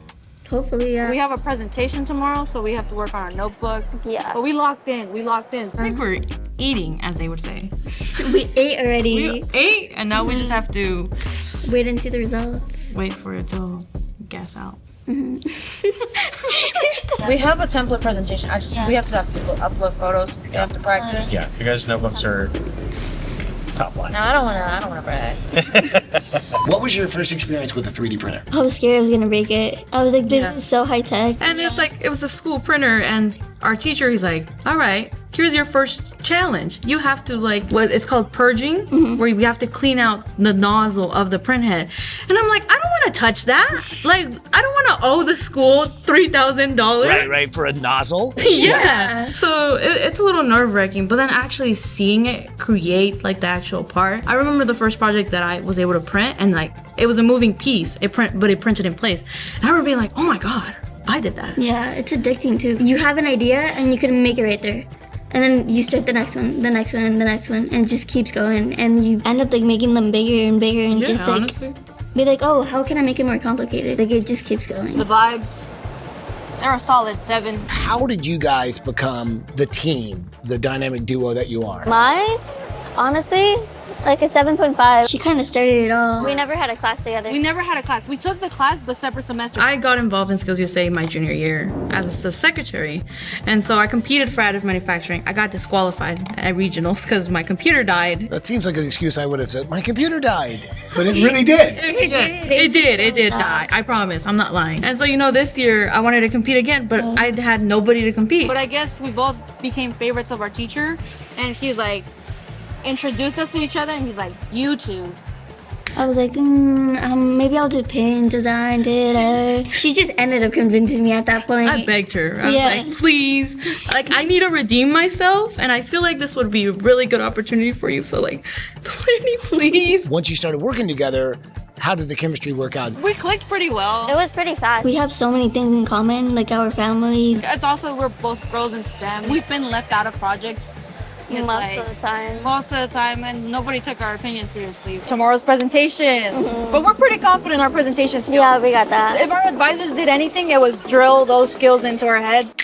Hopefully, yeah. We have a presentation tomorrow, so we have to work on our notebook. Yeah. But we locked in. I think we're eating, as they would say. We ate already. We ate, and now we just have to wait and see the results. Wait for it to gas out. We have a template presentation. We have to upload photos. We have to practice. Yeah, your guys' notebooks are top line. No, I don't wanna brag. What was your first experience with a 3D printer? I was scared I was gonna break it. I was like, this is so high tech. And it's like, it was a school printer, and our teacher, he's like, all right, here's your first challenge. You have to what it's called purging, where you have to clean out the nozzle of the print head. And I'm like, I don't want to touch that. I don't want to owe the school $3,000. Right, for a nozzle? Yeah. So it's a little nerve-wracking, but then actually seeing it create the actual part. I remember the first project that I was able to print, and it was a moving piece. But it printed in place. And I remember being like, oh my God, I did that. Yeah, it's addicting too. You have an idea and you can make it right there. And then you start the next one, the next one, the next one, and it just keeps going. And you end up making them bigger and bigger and just honestly. Be like, oh, how can I make it more complicated? It just keeps going. The vibes, they're a solid 7. How did you guys become the team, the dynamic duo that you are? Mine, honestly, like a 7.5. She kind of started it all. We never had a class together. We never had a class. We took the class, but separate semesters. I got involved in SkillsUSA my junior year as a secretary, and so I competed for additive manufacturing. I got disqualified at regionals because my computer died. That seems like an excuse I would have said. My computer died, but it really did. It did die. I promise. I'm not lying. And so this year I wanted to compete again, but I had nobody to compete. But I guess we both became favorites of our teacher, and he's like introduced us to each other, and he's like, you two. I was like, maybe I'll do pin design. She just ended up convincing me at that point. I begged her. I was like, please, like I need to redeem myself, and I feel like this would be a really good opportunity for you. So like, please. Once you started working together, how did the chemistry work out? We clicked pretty well. It was pretty fast. We have so many things in common, like our families. It's also we're both girls in STEM. We've been left out of projects. Most of the time, and nobody took our opinion seriously. Tomorrow's presentations, but we're pretty confident in our presentation skills. Yeah, we got that. If our advisors did anything, it was drill those skills into our heads.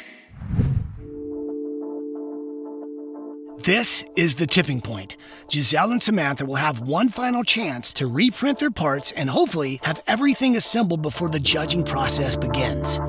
This is the tipping point. Giselle and Samantha will have one final chance to reprint their parts and hopefully have everything assembled before the judging process begins.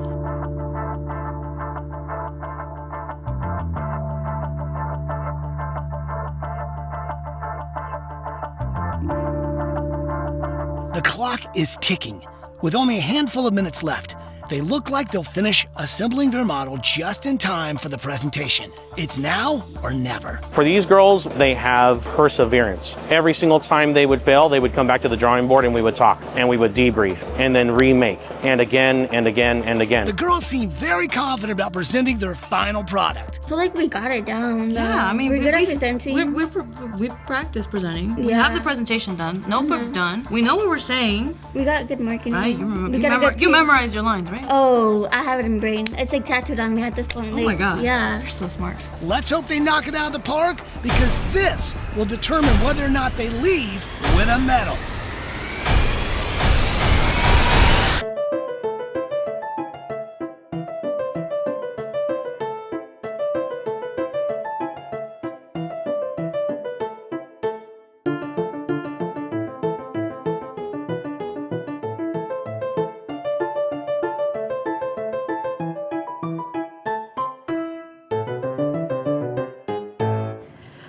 The clock is ticking. With only a handful of minutes left, they look like they'll finish assembling their model just in time for the presentation. It's now or never. For these girls, they have perseverance. Every single time they would fail, they would come back to the drawing board and we would talk and we would debrief and then remake and again and again and again. The girls seem very confident about presenting their final product. I feel like we got it down. Yeah, I mean, we're good at presenting. We practice presenting. We Yeah. have the presentation done. Notebook's done. We know what we're saying. We got good marketing. Right? You memorized your lines, right? Oh, I have it in brain. It's like tattooed on me at this point. Oh my God. Yeah. You're so smart. Let's hope they knock it out of the park, because this will determine whether or not they leave with a medal.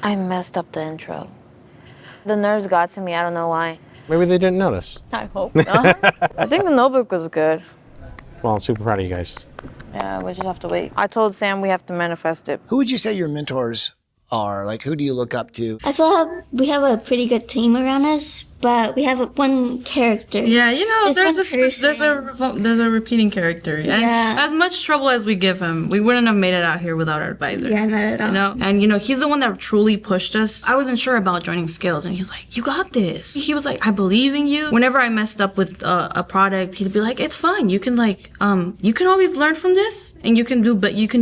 I messed up the intro. The nerves got to me, I don't know why. Maybe they didn't notice. I hope not. I think the notebook was good. Well, I'm super proud of you guys. Yeah, we just have to wait. I told Sam we have to manifest it. Who would you say your mentors are? Like, who do you look up to? I feel like we have a pretty good team around us, but we have one character. Yeah, there's This a repeating character. And Yeah. as much trouble as we give him, we wouldn't have made it out here without our advisor. Yeah, not at all. And he's the one that truly pushed us. I wasn't sure about joining Skills, and he was like, "You got this." He was like, "I believe in you." Whenever I messed up with a product, he'd be like, "It's fine. You can you can always learn from this, and you can do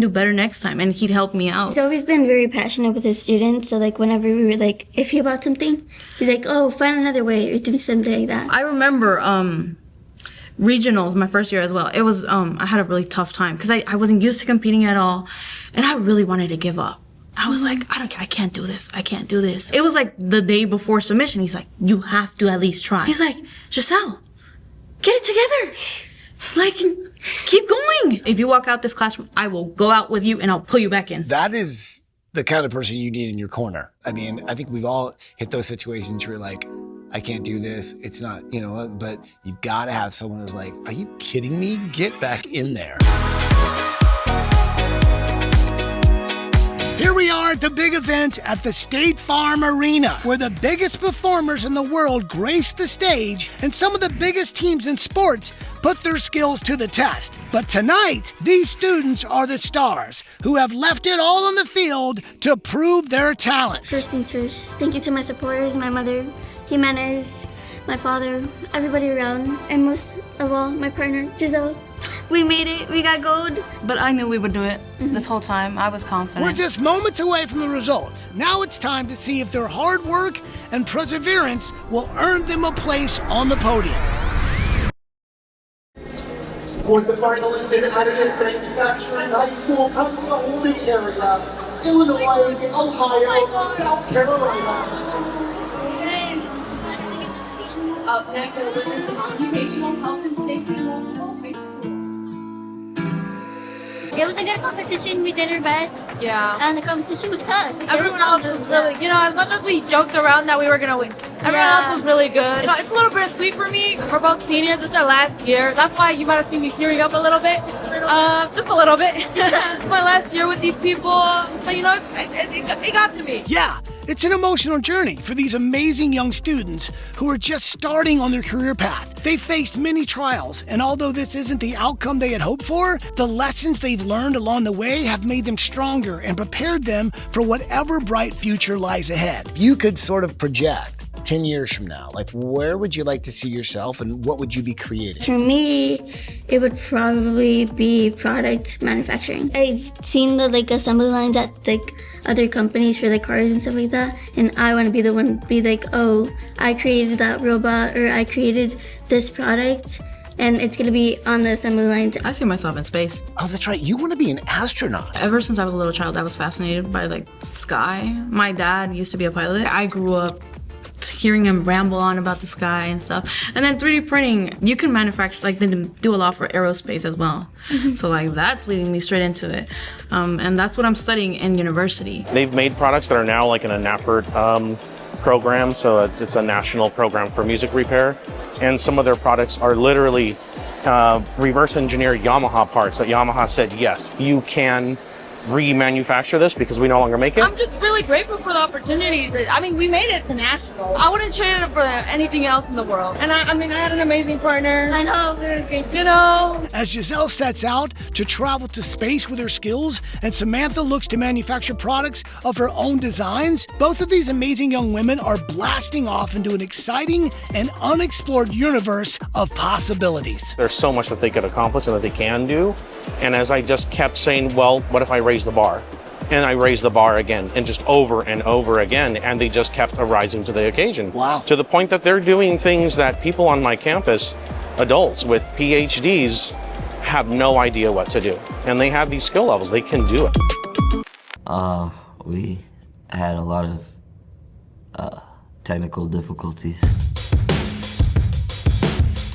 better next time." And he'd help me out. He's always been very passionate with his students, so like whenever we were like iffy about something, he's like, "Oh, find another way or do something like that." I remember regionals my first year as well. It was I had a really tough time because I wasn't used to competing at all, and I really wanted to give up. I was like, I can't do this. I can't do this. It was like the day before submission. He's like, "You have to at least try." He's like, "Giselle, get it together. Like, keep going. If you walk out this classroom, I will go out with you and I'll pull you back in." That is the kind of person you need in your corner. I mean, I think we've all hit those situations where you're like, I can't do this. It's not, but you gotta have someone who's like, are you kidding me? Get back in there. Here we are at the big event at the State Farm Arena, where the biggest performers in the world grace the stage and some of the biggest teams in sports put their skills to the test. But tonight, these students are the stars who have left it all on the field to prove their talent. First things first, thank you to my supporters, my mother, Jimenez, my father, everybody around, and most of all, my partner, Giselle. We made it, we got gold. But I knew we would do it this whole time. I was confident. We're just moments away from the results. Now it's time to see if their hard work and perseverance will earn them a place on the podium. For the finalists in Additive Manufacturing High School, come to the holding area. Illinois, Ohio, South Carolina. Up next are the winners of Occupational Health and Safety Multiple High School. It was a good competition. We did our best. Yeah. And the competition was tough. Everyone else was really, as much as we joked around that we were gonna win, everyone else was really good. It's a little bit sweet for me. We're both seniors. It's our last year. That's why you might have seen me tearing up a little bit. Just a little bit. It's my last year with these people, so it got to me. Yeah, it's an emotional journey for these amazing young students who are just starting on their career path. They faced many trials, and although this isn't the outcome they had hoped for, the lessons they've learned along the way have made them stronger and prepared them for whatever bright future lies ahead. If you could sort of project 10 years from now, like where would you like to see yourself and what would you be creating? For me, it would probably be product manufacturing. I've seen the assembly lines at other companies for cars and stuff like that, and I want to be the one to be oh, I created that robot, or I created this product, and it's going to be on the assembly lines. I see myself in space. Oh, that's right. You want to be an astronaut. Ever since I was a little child, I was fascinated by the sky. My dad used to be a pilot. I grew up hearing him ramble on about the sky and stuff. And then 3D printing, you can manufacture, they do a lot for aerospace as well. So that's leading me straight into it. And that's what I'm studying in university. They've made products that are now in a NAPRD program, so it's a national program for music repair. And some of their products are literally reverse engineered Yamaha parts that Yamaha said, yes, you can remanufacture this because we no longer make it. I'm just really grateful for the opportunity. We made it to national. I wouldn't trade it for anything else in the world. And I had an amazing partner. I know, we were great. As Giselle sets out to travel to space with her skills and Samantha looks to manufacture products of her own designs, both of these amazing young women are blasting off into an exciting and unexplored universe of possibilities. There's so much that they could accomplish and that they can do. And as I just kept saying, well, what if I raise the bar? And I raised the bar again, and just over and over again, and they just kept rising to the occasion. Wow. To the point that they're doing things that people on my campus, adults with PhDs, have no idea what to do. And they have these skill levels, they can do it. We had a lot of technical difficulties.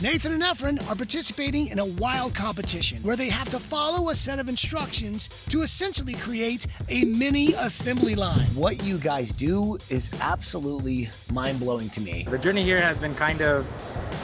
Nathan and Efren are participating in a wild competition where they have to follow a set of instructions to essentially create a mini assembly line. What you guys do is absolutely mind-blowing to me. The journey here has been kind of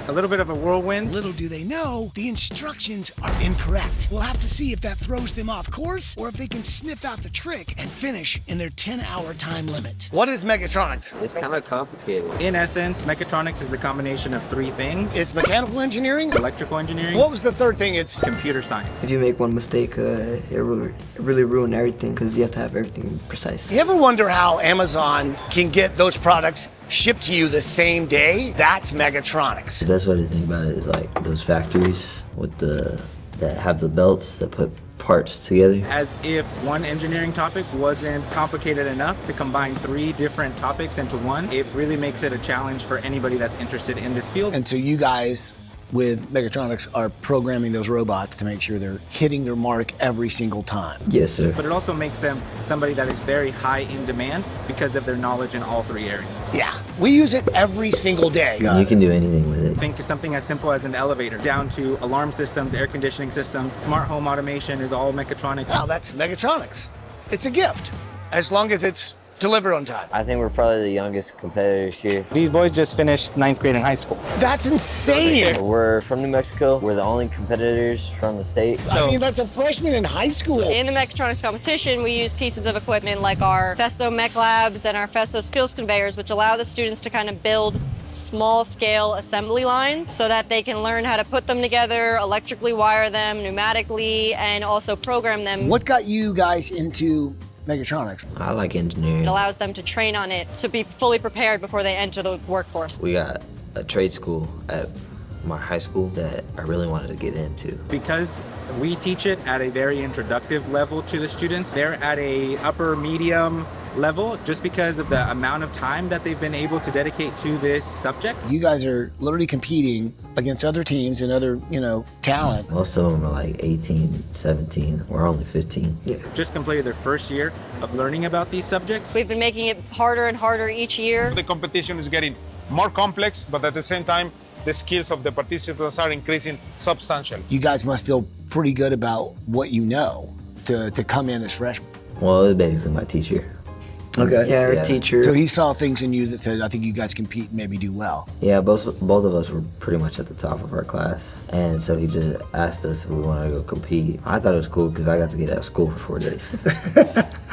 a little bit of a whirlwind. Little do they know, the instructions are incorrect. We'll have to see if that throws them off course or if they can sniff out the trick and finish in their 10-hour time limit. What is Mechatronics? It's kind of complicated. In essence, Mechatronics is the combination of three things. It's mechanical engineering? Electrical engineering. What was the third thing? It's computer science. If you make one mistake, it really ruin everything because you have to have everything precise. You ever wonder how Amazon can get those products shipped to you the same day? That's Mechatronics. The best way to think about it is those factories with that have the belts that put parts together. As if one engineering topic wasn't complicated enough to combine three different topics into one, it really makes it a challenge for anybody that's interested in this field. And so you guys with Mechatronics are programming those robots to make sure they're hitting their mark every single time. Yes, sir. But it also makes them somebody that is very high in demand because of their knowledge in all three areas. Yeah, we use it every single day. You can do anything with it. Think of something as simple as an elevator, down to alarm systems, air conditioning systems, smart home automation is all Mechatronics. Wow, that's Mechatronics. It's a gift, as long as it's delivered on time. I think we're probably the youngest competitors here. These boys just finished 9th grade in high school. That's insane. We're from New Mexico. We're the only competitors from the state. I mean, that's a freshman in high school. In the Mechatronics competition, we use pieces of equipment like our Festo Mech Labs and our Festo Skills Conveyors, which allow the students to kind of build small-scale assembly lines so that they can learn how to put them together, electrically wire them, pneumatically, and also program them. What got you guys into Mechatronics? I like engineering. It allows them to train on it to be fully prepared before they enter the workforce. We got a trade school at my high school that I really wanted to get into. Because we teach it at a very introductive level to the students, they're at a upper medium level just because of the amount of time that they've been able to dedicate to this subject. You guys are literally competing against other teams and other, talent. Most of them are like 18, 17. We're only 15. Yeah. Just completed their first year of learning about these subjects. We've been making it harder and harder each year. The competition is getting more complex, but at the same time, the skills of the participants are increasing substantially. You guys must feel pretty good about what you know to come in as freshmen. Well, it was basically my teacher. Okay. Yeah, our teacher. So he saw things in you that said, I think you guys compete and maybe do well. Yeah, both of us were pretty much at the top of our class. And so he just asked us if we wanted to go compete. I thought it was cool because I got to get out of school for 4 days.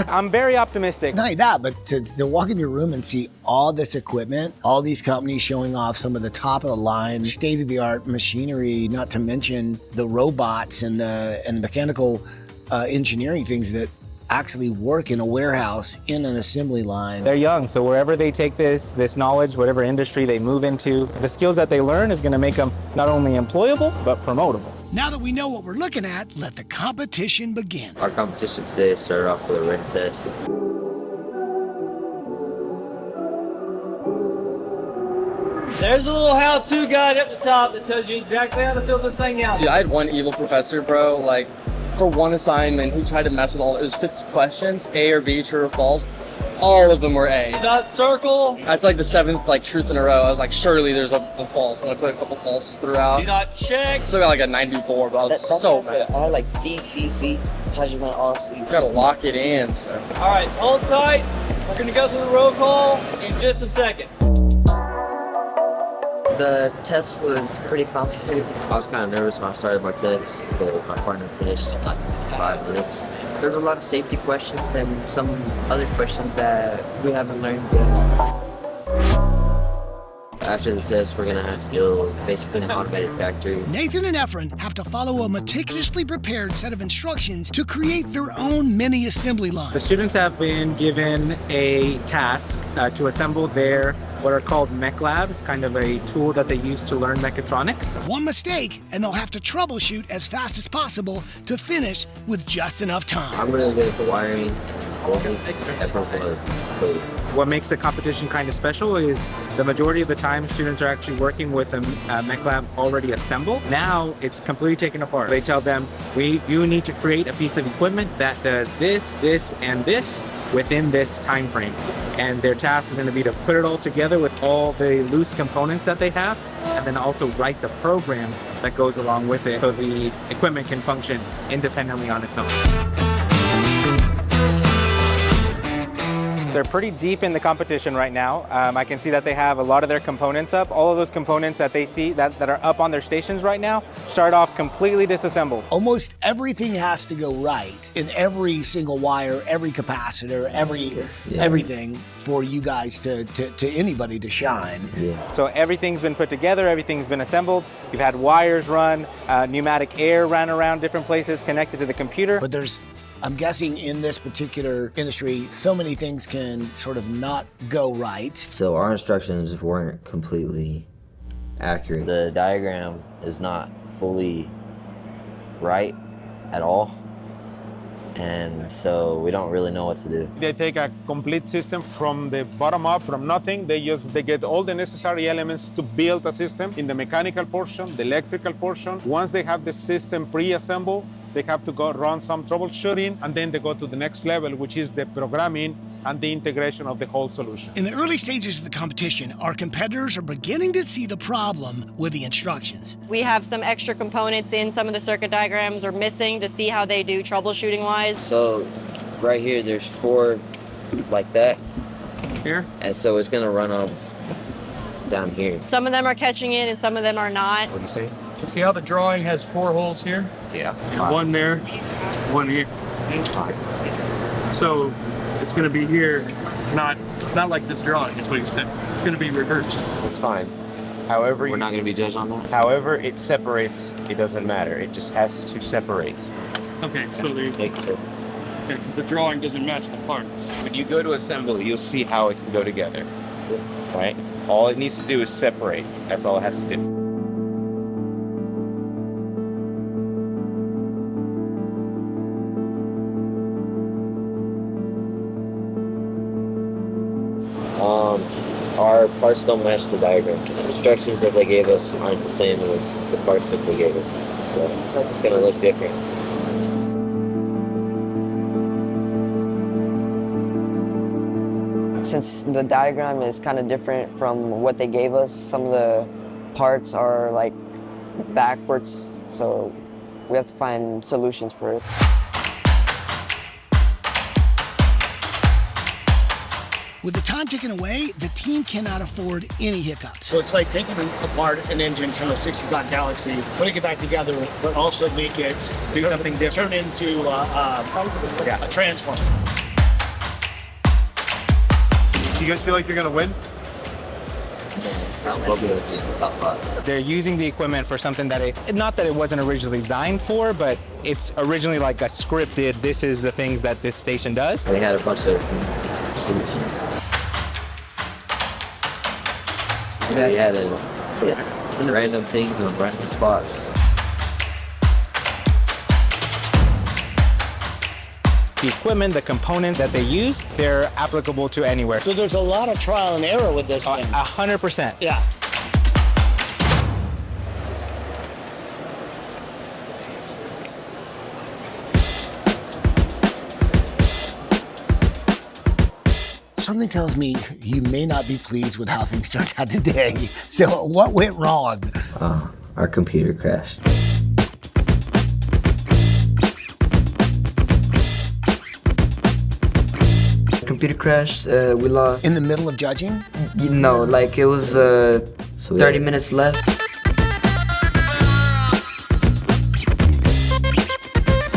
I'm very optimistic. Not only that, but to walk in your room and see all this equipment, all these companies showing off some of the top of the line, state-of-the-art machinery, not to mention the robots and the mechanical engineering things that actually work in a warehouse in an assembly line. They're young, so wherever they take this knowledge, whatever industry they move into, the skills that they learn is going to make them not only employable, but promotable. Now that we know what we're looking at, let the competition begin. Our competition today started off with a written test. There's a little how-to guide at the top that tells you exactly how to fill this thing out. Dude, I had one evil professor, bro, like, for one assignment, he tried to mess with it was 50 questions, A or B, true or false. All of them were A. Not circle. That's like the 7th like truth in a row. I was like, surely there's a false. And I put a couple falses throughout. Do not check. Still got like a 94, but I was so mad. I had like C. So I just went all C. You gotta lock it in. So. All right, hold tight. We're gonna go through the roll call in just a second. The test was pretty complicated. I was kind of nervous when I started my test because my partner finished in like 5 minutes. There's a lot of safety questions and some other questions that we haven't learned yet. After the test, we're gonna have to build basically an automated factory. Nathan and Efren have to follow a meticulously prepared set of instructions to create their own mini assembly line. The students have been given a task to assemble their what are called mech labs, kind of a tool that they use to learn mechatronics. One mistake, and they'll have to troubleshoot as fast as possible to finish with just enough time. I'm really good at the wiring. What makes the competition kind of special is the majority of the time students are actually working with a mech lab already assembled. Now it's completely taken apart. They tell them, you need to create a piece of equipment that does this, this, and this within this time frame. And their task is going to be to put it all together with all the loose components that they have, and then also write the program that goes along with it so the equipment can function independently on its own. They're pretty deep in the competition right now. I can see that they have a lot of their components up. All of those components that they see that are up on their stations right now start off completely disassembled. Almost everything has to go right in every single wire, every capacitor, everything for you guys to anybody to shine. Yeah. So everything's been put together, everything's been assembled. You've had wires run, pneumatic air ran around different places connected to the computer. But I'm guessing in this particular industry, so many things can sort of not go right. So our instructions weren't completely accurate. The diagram is not fully right at all. And so we don't really know what to do. They take a complete system from the bottom up, from nothing. They get all the necessary elements to build a system in the mechanical portion, the electrical portion. Once they have the system pre-assembled, they have to go run some troubleshooting, and then they go to the next level, which is the programming and the integration of the whole solution. In the early stages of the competition, our competitors are beginning to see the problem with the instructions. We have some extra components in some of the circuit diagrams are missing to see how they do troubleshooting wise. So right here, there's 4 like that. Here? And so it's gonna run off down here. Some of them are catching it and some of them are not. What do you say? See how the drawing has 4 holes here? Yeah. And 1 there, 1 here. So it's going to be here, not like this drawing, is what he said. It's going to be reversed. It's fine. However, we're not going to be judged on that. However it separates, it doesn't matter. It just has to separate. Okay, so because the drawing doesn't match the parts. When you go to assemble, you'll see how it can go together, right? All it needs to do is separate. That's all it has to do. Our parts don't match the diagram. The instructions that they gave us aren't the same as the parts that they gave us. So it's not just going to look different. Since the diagram is kind of different from what they gave us, some of the parts are like backwards, so we have to find solutions for it. With the time ticking away, the team cannot afford any hiccups. So it's like taking apart an engine from a 65 Galaxy, putting it back together, but also make it do something different. Turn into a transformer. Do you guys feel like you're gonna win? They're using the equipment for something that not that it wasn't originally designed for, but it's originally like a scripted, this is the things that this station does. They had a bunch of solutions. They had random things in random spots. The equipment, the components that they use, they're applicable to anywhere. So there's a lot of trial and error with this thing. 100%. Yeah. Something tells me you may not be pleased with how things turned out today. So what went wrong? Our computer crashed. Computer crashed, we lost. In the middle of judging? No, like it was 30 minutes left.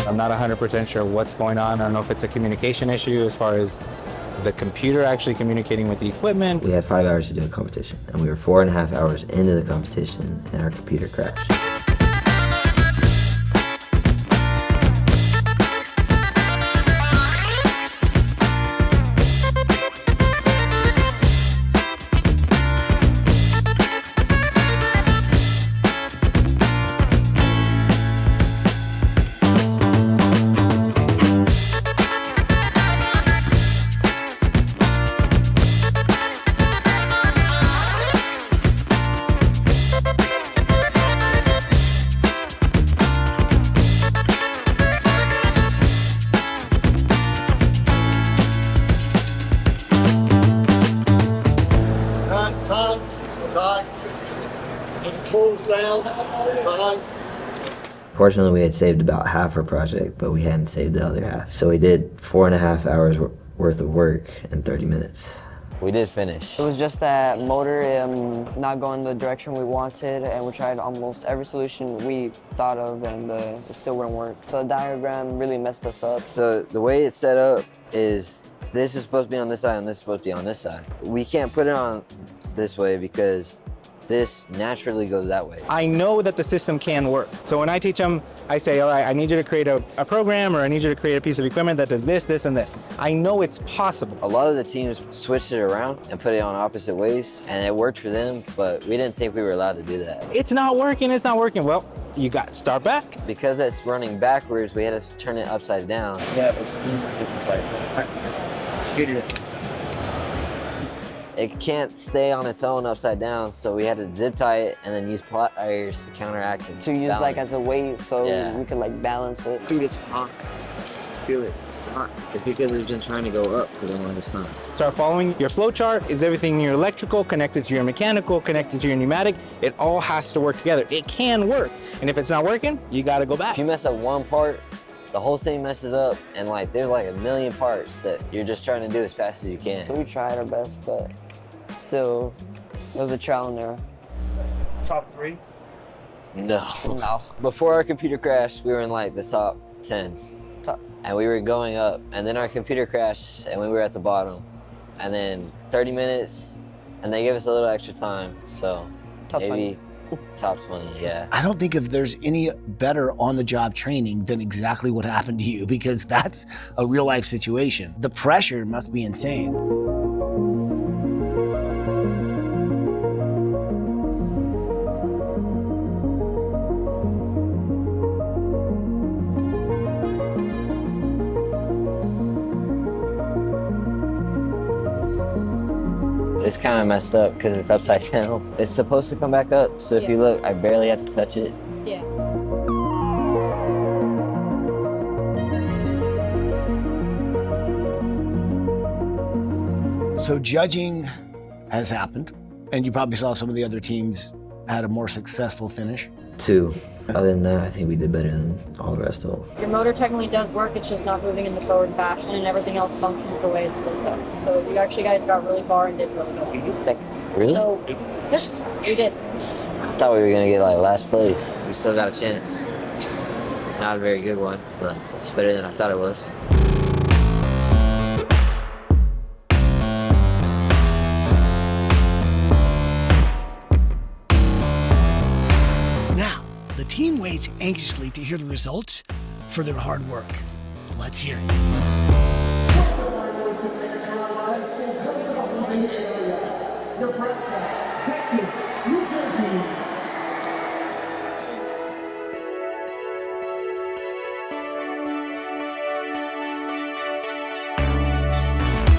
I'm not 100% sure what's going on. I don't know if it's a communication issue as far as the computer actually communicating with the equipment. We had 5 hours to do a competition, and we were 4.5 hours into the competition, and our computer crashed. Fortunately, we had saved about half our project, but we hadn't saved the other half. So we did 4.5 hours worth of work in 30 minutes. We did finish. It was just that motor not going the direction we wanted, and we tried almost every solution we thought of, and it still wouldn't work. So the diagram really messed us up. So the way it's set up is this is supposed to be on this side and this is supposed to be on this side. We can't put it on this way because this naturally goes that way. I know that the system can work. So when I teach them, I say, all right, I need you to create a program, or I need you to create a piece of equipment that does this, this, and this. I know it's possible. A lot of the teams switched it around and put it on opposite ways, and it worked for them, but we didn't think we were allowed to do that. It's not working, it's not working. Well, you got to start back. Because it's running backwards, we had to turn it upside down. Yeah, it's different side. You do it. It can't stay on its own upside down, so we had to zip tie it and then use pliers to counteract it. To use balance. like as a weight, so Yeah. we could like balance it. Dude, it's hot. Feel it, it's hot. It's because we've been trying to go up for the longest time. Start following your flow chart. Is everything in your electrical connected to your mechanical, connected to your pneumatic? It all has to work together. It can work. And if it's not working, you got to go back. If you mess up one part, the whole thing messes up, and like there's like a million parts that you're just trying to do as fast as you can. We tried our best, but still, it was a trial and error. Top 3? No. Before our computer crashed, we were in like the top 10. And we were going up, and then our computer crashed, and we were at the bottom. And then 30 minutes, and they gave us a little extra time, so Top maybe top 20, yeah. I don't think if there's any better on-the-job training than exactly what happened to you, because that's a real-life situation. The pressure must be insane. It's kind of messed up because it's upside down. It's supposed to come back up, so if you look, I barely have to touch it. Yeah. So judging has happened, and you probably saw some of the other teams had a more successful finish. 2. Other than that, I think we did better than all the rest of them. Your motor technically does work, it's just not moving in the forward fashion, and everything else functions the way it's supposed to. So you actually guys got really far and did really good. Really? So, yes, we did. I thought we were gonna get like last place. We still got a chance. Not a very good one, but it's better than I thought it was. Now, the team waits anxiously to hear the results for their hard work. Let's hear it.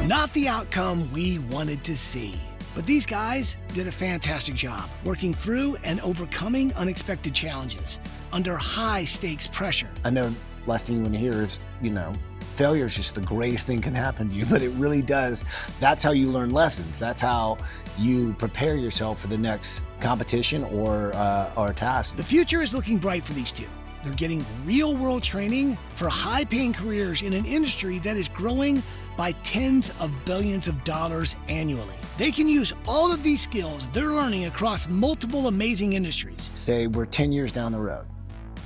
Not the outcome we wanted to see. But these guys did a fantastic job working through and overcoming unexpected challenges under high stakes pressure. I know last thing you want to hear is, failure is just the greatest thing can happen to you, but it really does. That's how you learn lessons. That's how you prepare yourself for the next competition or task. The future is looking bright for these two. They're getting real-world training for high-paying careers in an industry that is growing by tens of billions of dollars annually. They can use all of these skills they're learning across multiple amazing industries. Say we're 10 years down the road.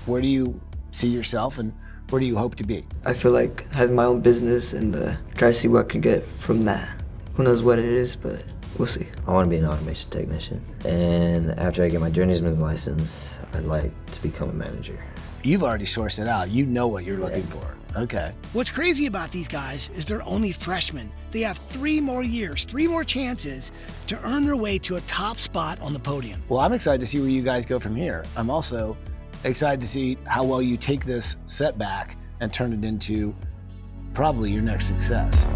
Where do you see yourself and where do you hope to be? I feel like having my own business and try to see what I can get from that. Who knows what it is, but we'll see. I want to be an automation technician. And after I get my journeyman's license, I'd like to become a manager. You've already sourced it out. You know what you're looking for. Okay. What's crazy about these guys is they're only freshmen. They have 3 more years, 3 more chances to earn their way to a top spot on the podium. Well, I'm excited to see where you guys go from here. I'm also excited to see how well you take this setback and turn it into probably your next success.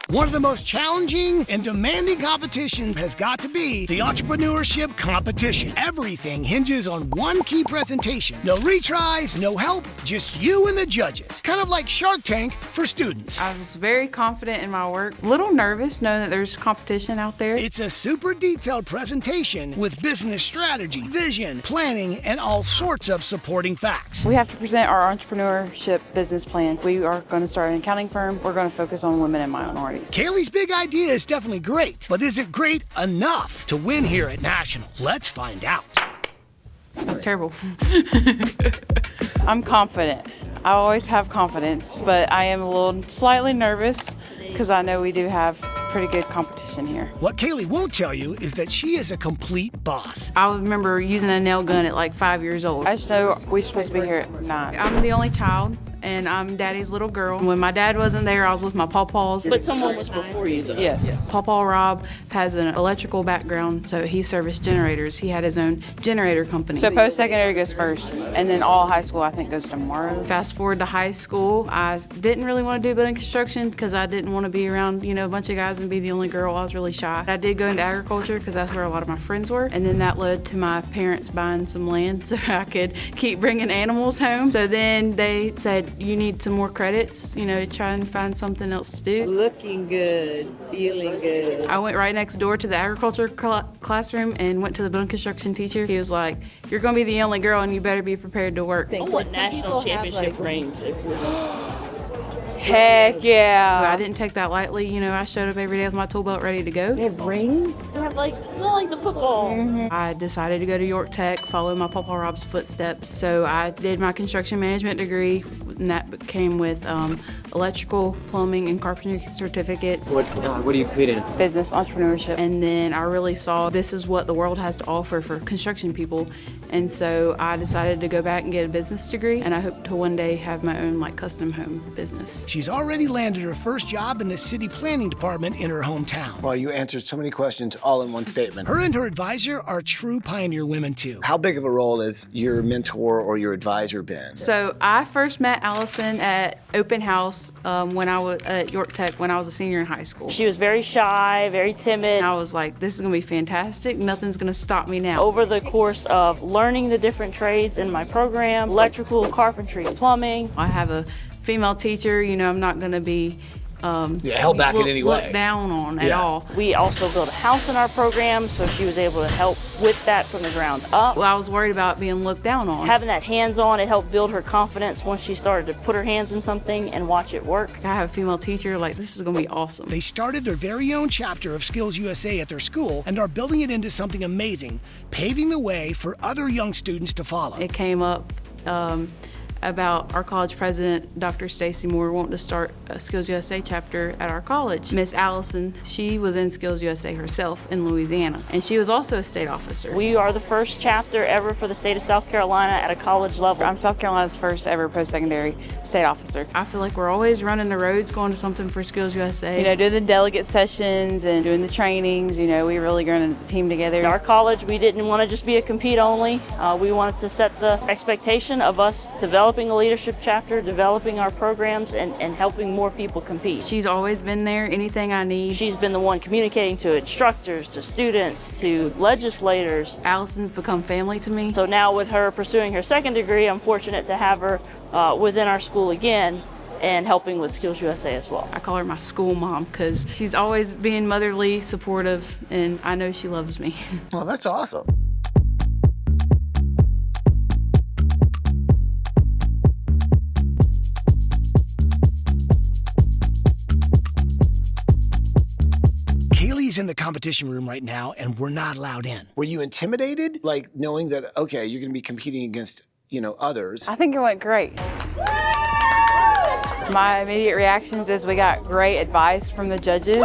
One of the most challenging and demanding competitions has got to be the Entrepreneurship competition. Everything hinges on one key presentation. No retries, no help, just you and the judges. Kind of like Shark Tank for students. I was very confident in my work. A little nervous knowing that there's competition out there. It's a super detailed presentation with business strategy, vision, planning, and all sorts of supporting facts. We have to present our entrepreneurship business plan. We are going to start an accounting firm. We're going to focus on women and minorities. Kaylee's big idea is definitely great, but is it great enough to win here at Nationals? Let's find out. That's terrible. I'm confident. I always have confidence, but I am a little slightly nervous because I know we do have pretty good competition here. What Kaylee won't tell you is that she is a complete boss. I remember using a nail gun at like 5 years old. I just know we're supposed to be here at 9. I'm the only child, and I'm Daddy's little girl. When my dad wasn't there, I was with my pawpaws. But someone was before you, though. Yes. Pawpaw Rob has an electrical background, so he serviced generators. He had his own generator company. So post-secondary goes first, and then all high school, I think, goes tomorrow. Fast forward to high school, I didn't really want to do building construction because I didn't want to be around, a bunch of guys and be the only girl. I was really shy. I did go into agriculture because that's where a lot of my friends were, and then that led to my parents buying some land so I could keep bringing animals home. So then they said, you need some more credits, try and find something else to do. Looking good, feeling good. I went right next door to the agriculture classroom and went to the building construction teacher. He was like, you're going to be the only girl and you better be prepared to work. I want national championship rings. Heck yeah. I didn't take that lightly. I showed up every day with my tool belt ready to go. They have rings? They have like the football. I decided to go to York Tech, follow my Pawpaw Rob's footsteps. So I did my construction management degree, and that came with electrical, plumbing, and carpentry certificates. What do you compete in? Business, entrepreneurship. And then I really saw this is what the world has to offer for construction people. And so I decided to go back and get a business degree, and I hope to one day have my own custom home business. She's already landed her first job in the city planning department in her hometown. Well, you answered so many questions all in one statement. Her and her advisor are true pioneer women too. How big of a role has your mentor or your advisor been? So I first met Allison at open house when I was at York Tech when I was a senior in high school. She was very shy, very timid. And I was like, this is gonna be fantastic. Nothing's gonna stop me now. Over the course of learning the different trades in my program, electrical, carpentry, plumbing. I have a female teacher, I'm not gonna be held back in any way. Looked down on at Yeah. all. We also built a house in our program, so she was able to help with that from the ground up. Well, I was worried about being looked down on. Having that hands-on, it helped build her confidence once she started to put her hands in something and watch it work. I have a female teacher, like, this is gonna be awesome. They started their very own chapter of Skills USA at their school and are building it into something amazing, paving the way for other young students to follow. It came up about our college president, Dr. Stacy Moore, wanting to start a Skills USA chapter at our college. Miss Allison, she was in Skills USA herself in Louisiana, and she was also a state officer. We are the first chapter ever for the state of South Carolina at a college level. I'm South Carolina's first ever post-secondary state officer. I feel like we're always running the roads, going to something for Skills USA. You know, doing the delegate sessions and doing the trainings, you know, we really running as a team together. In our college, we didn't want to just be a compete only. We wanted to set the expectation of us developing a leadership chapter, developing our programs, and helping more people compete. She's always been there, anything I need. She's been the one communicating to instructors, to students, to legislators. Allison's become family to me. So now with her pursuing her second degree, I'm fortunate to have her within our school again and helping with Skills USA as well. I call her my school mom because she's always being motherly, supportive, and I know she loves me. Well, that's awesome. Kaylee's in the competition room right now, and we're not allowed in. Were you intimidated, like knowing that, okay, you're going to be competing against, others? I think it went great. My immediate reactions is we got great advice from the judges.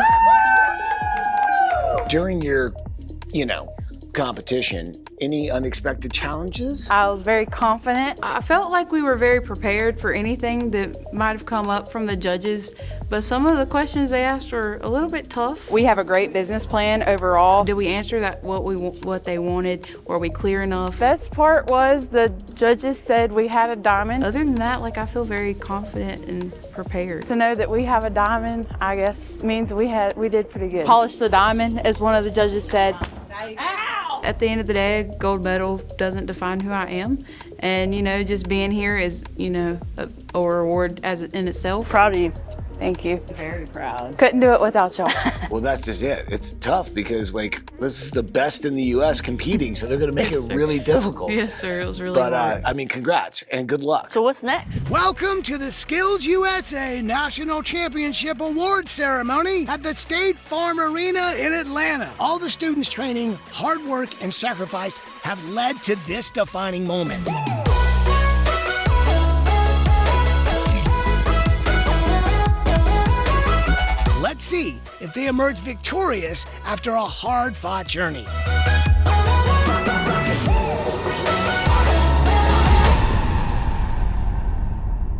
During your, competition, any unexpected challenges? I was very confident. I felt like we were very prepared for anything that might have come up from the judges, but some of the questions they asked were a little bit tough. We have a great business plan overall. Did we answer that what they wanted? Were we clear enough? Best part was the judges said we had a diamond. Other than that, I feel very confident and prepared. To know that we have a diamond, I guess, means we did pretty good. Polish the diamond, as one of the judges said. Ow! At the end of the day, a gold medal doesn't define who I am. And, just being here is, a reward in itself. Proud of you. Thank you. Very proud. Couldn't do it without y'all. Well, that's just it. It's tough because, this is the best in the U.S. competing, so they're going to make it really difficult. Yes, sir. It was really hard. But, congrats and good luck. So what's next? Welcome to the Skills USA National Championship Award Ceremony at the State Farm Arena in Atlanta. All the students' training, hard work, and sacrifice have led to this defining moment. Let's see if they emerge victorious after a hard-fought journey.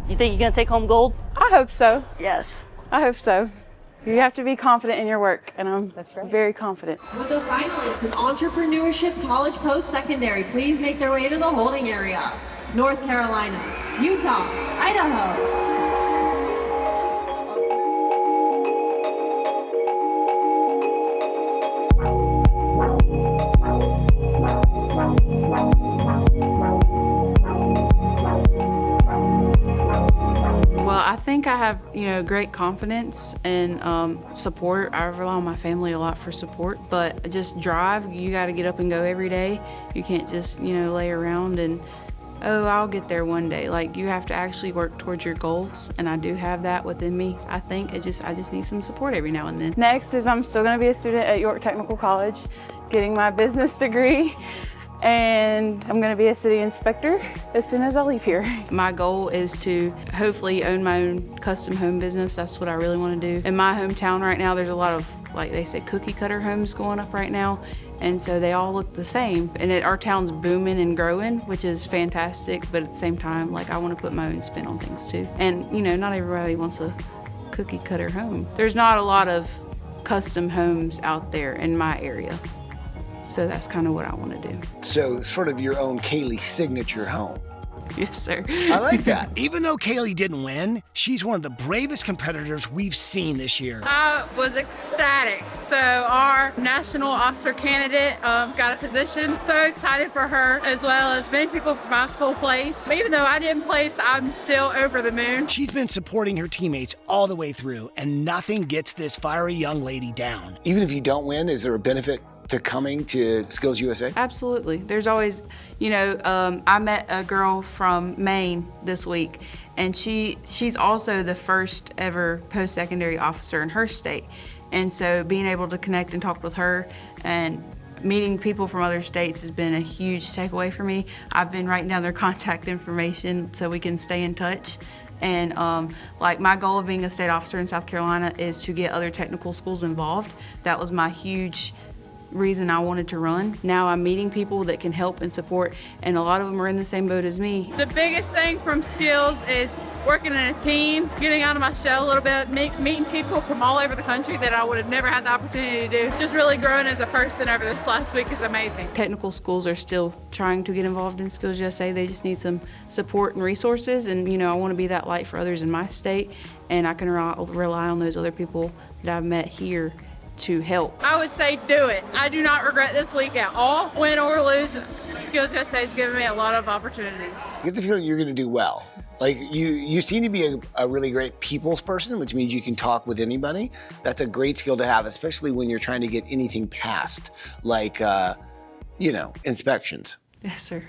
You think you're going to take home gold? I hope so. Yes. I hope so. You have to be confident in your work, and I'm very confident. With the finalists in Entrepreneurship College Post-Secondary, please make their way to the holding area. North Carolina, Utah, Idaho. I think I have, great confidence and support. I rely on my family a lot for support, but just drive. You got to get up and go every day. You can't just, lay around and, I'll get there one day. You have to actually work towards your goals, and I do have that within me. I think I just need some support every now and then. Next is I'm still going to be a student at York Technical College, getting my business degree. And I'm going to be a city inspector as soon as I leave here. My goal is to hopefully own my own custom home business. That's what I really want to do. In my hometown right now, there's a lot of, they say, cookie cutter homes going up right now. And so they all look the same. And our town's booming and growing, which is fantastic. But at the same time, I want to put my own spin on things too. And, not everybody wants a cookie cutter home. There's not a lot of custom homes out there in my area. So that's kind of what I want to do. So sort of your own Kaylee signature home. Yes, sir. I like that. Even though Kaylee didn't win, she's one of the bravest competitors we've seen this year. I was ecstatic. So our national officer candidate got a position. So excited for her, as well as many people from my school placed. Even though I didn't place, I'm still over the moon. She's been supporting her teammates all the way through, and nothing gets this fiery young lady down. Even if you don't win, is there a benefit to coming to Skills USA? Absolutely. There's always, I met a girl from Maine this week, and she's also the first ever post-secondary officer in her state. And so being able to connect and talk with her and meeting people from other states has been a huge takeaway for me. I've been writing down their contact information so we can stay in touch. And my goal of being a state officer in South Carolina is to get other technical schools involved. That was my huge reason I wanted to run. Now I'm meeting people that can help and support, and a lot of them are in the same boat as me. The biggest thing from Skills is working in a team, getting out of my shell a little bit, meeting people from all over the country that I would have never had the opportunity to do. Just really growing as a person over this last week is amazing. Technical schools are still trying to get involved in Skills USA. They just need some support and resources, and I want to be that light for others in my state, and I can rely on those other people that I've met here to help. I would say do it. I do not regret this week at all. Win or lose, Skills USA has given me a lot of opportunities. I get the feeling you're going to do well. Like, you seem to be a really great people's person, which means you can talk with anybody. That's a great skill to have, especially when you're trying to get anything passed, like, inspections. Yes, sir.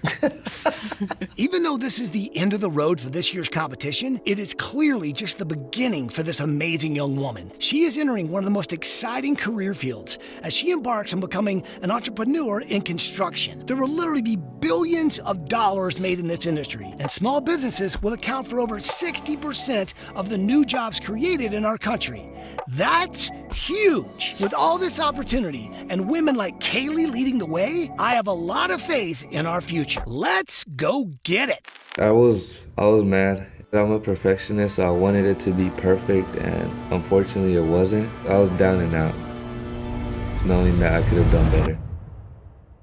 Even though this is the end of the road for this year's competition, it is clearly just the beginning for this amazing young woman. She is entering one of the most exciting career fields as she embarks on becoming an entrepreneur in construction. There will literally be billions of dollars made in this industry, and small businesses will account for over 60% of the new jobs created in our country. That's huge. With all this opportunity and women like Kaylee leading the way, I have a lot of faith in our future. Let's go get it. I was mad. I'm a perfectionist, so I wanted it to be perfect, and unfortunately it wasn't. I was down and out, knowing that I could have done better.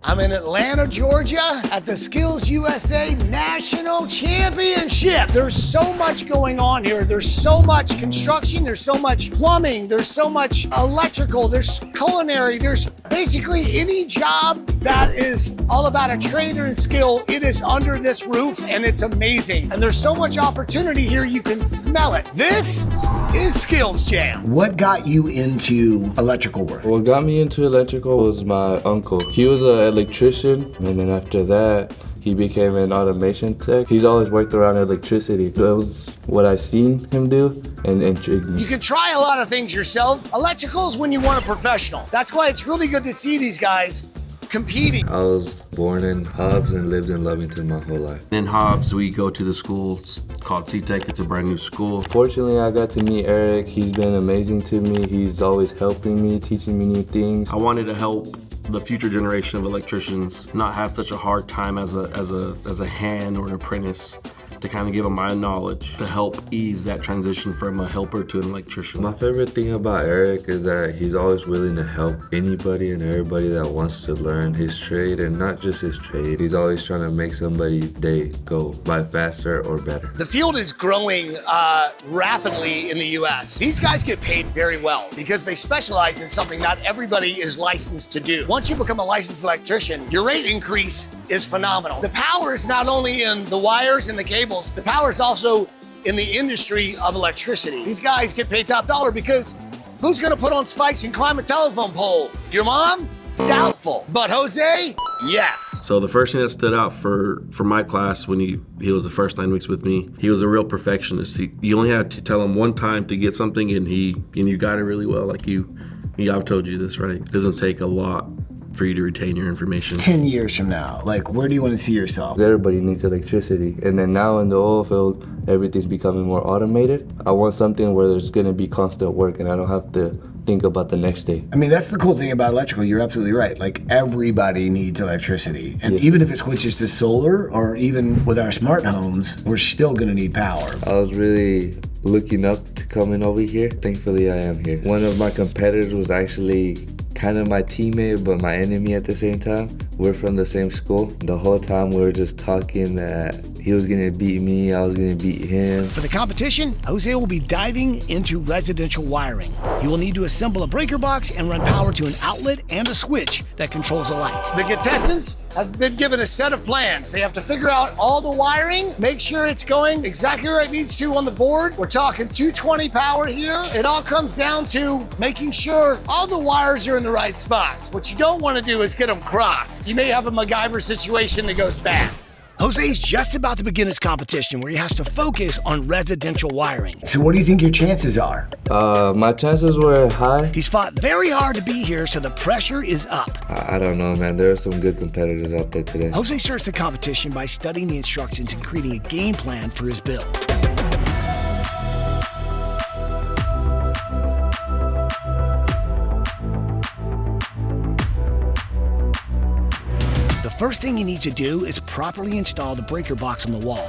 I'm in Atlanta, Georgia at the Skills USA National Championship. There's so much going on here. There's so much construction, there's so much plumbing, there's so much electrical, there's culinary, there's basically any job that is all about a trade and skill. It is under this roof, and it's amazing. And there's so much opportunity here, you can smell it. This is Skills Jam. What got you into electrical work? What got me into electrical was my uncle. He was an electrician, and then after that, he became an automation tech. He's always worked around electricity. That was what I seen him do, and intrigued me. You can try a lot of things yourself. Electrical is when you want a professional. That's why it's really good to see these guys competing. I was born in Hobbs and lived in Lovington my whole life. In Hobbs, we go to the school called C-Tech. It's a brand new school. Fortunately, I got to meet Eric. He's been amazing to me. He's always helping me, teaching me new things. I wanted to help the future generation of electricians not have such a hard time as a hand or an apprentice, to kind of give them my knowledge to help ease that transition from a helper to an electrician. My favorite thing about Eric is that he's always willing to help anybody and everybody that wants to learn his trade, and not just his trade. He's always trying to make somebody's day go by faster or better. The field is growing rapidly in the US. These guys get paid very well because they specialize in something not everybody is licensed to do. Once you become a licensed electrician, your rate increase is phenomenal. The power is not only in the wires and the cables, the power is also in the industry of electricity. These guys get paid top dollar because who's gonna put on spikes and climb a telephone pole? Your mom? Doubtful. But Jose? Yes. So the first thing that stood out for my class when he was the first 9 weeks with me, he was a real perfectionist. You only had to tell him one time to get something, and you got it really well. I've told you this, right? It doesn't take a lot for you to retain your information. 10 years from now, where do you want to see yourself? Everybody needs electricity, and then now in the oil field, everything's becoming more automated. I want something where there's gonna be constant work and I don't have to think about the next day. I mean, that's the cool thing about electrical. You're absolutely right. Everybody needs electricity. And even if it switches to solar, or even with our smart homes, we're still gonna need power. I was really looking up to coming over here. Thankfully, I am here. One of my competitors was actually kind of my teammate, but my enemy at the same time. We're from the same school. The whole time we were just talking that He was gonna beat me, I was gonna beat him. For the competition, Jose will be diving into residential wiring. He will need to assemble a breaker box and run power to an outlet and a switch that controls a light. The contestants have been given a set of plans. They have to figure out all the wiring, make sure it's going exactly where it needs to on the board. We're talking 220 power here. It all comes down to making sure all the wires are in the right spots. What you don't want to do is get them crossed. You may have a MacGyver situation that goes bad. Jose's just about to begin his competition where he has to focus on residential wiring. So what do you think your chances are? My chances were high. He's fought very hard to be here, so the pressure is up. I don't know, man. There are some good competitors out there today. Jose starts the competition by studying the instructions and creating a game plan for his build. The first thing he needs to do is properly install the breaker box on the wall.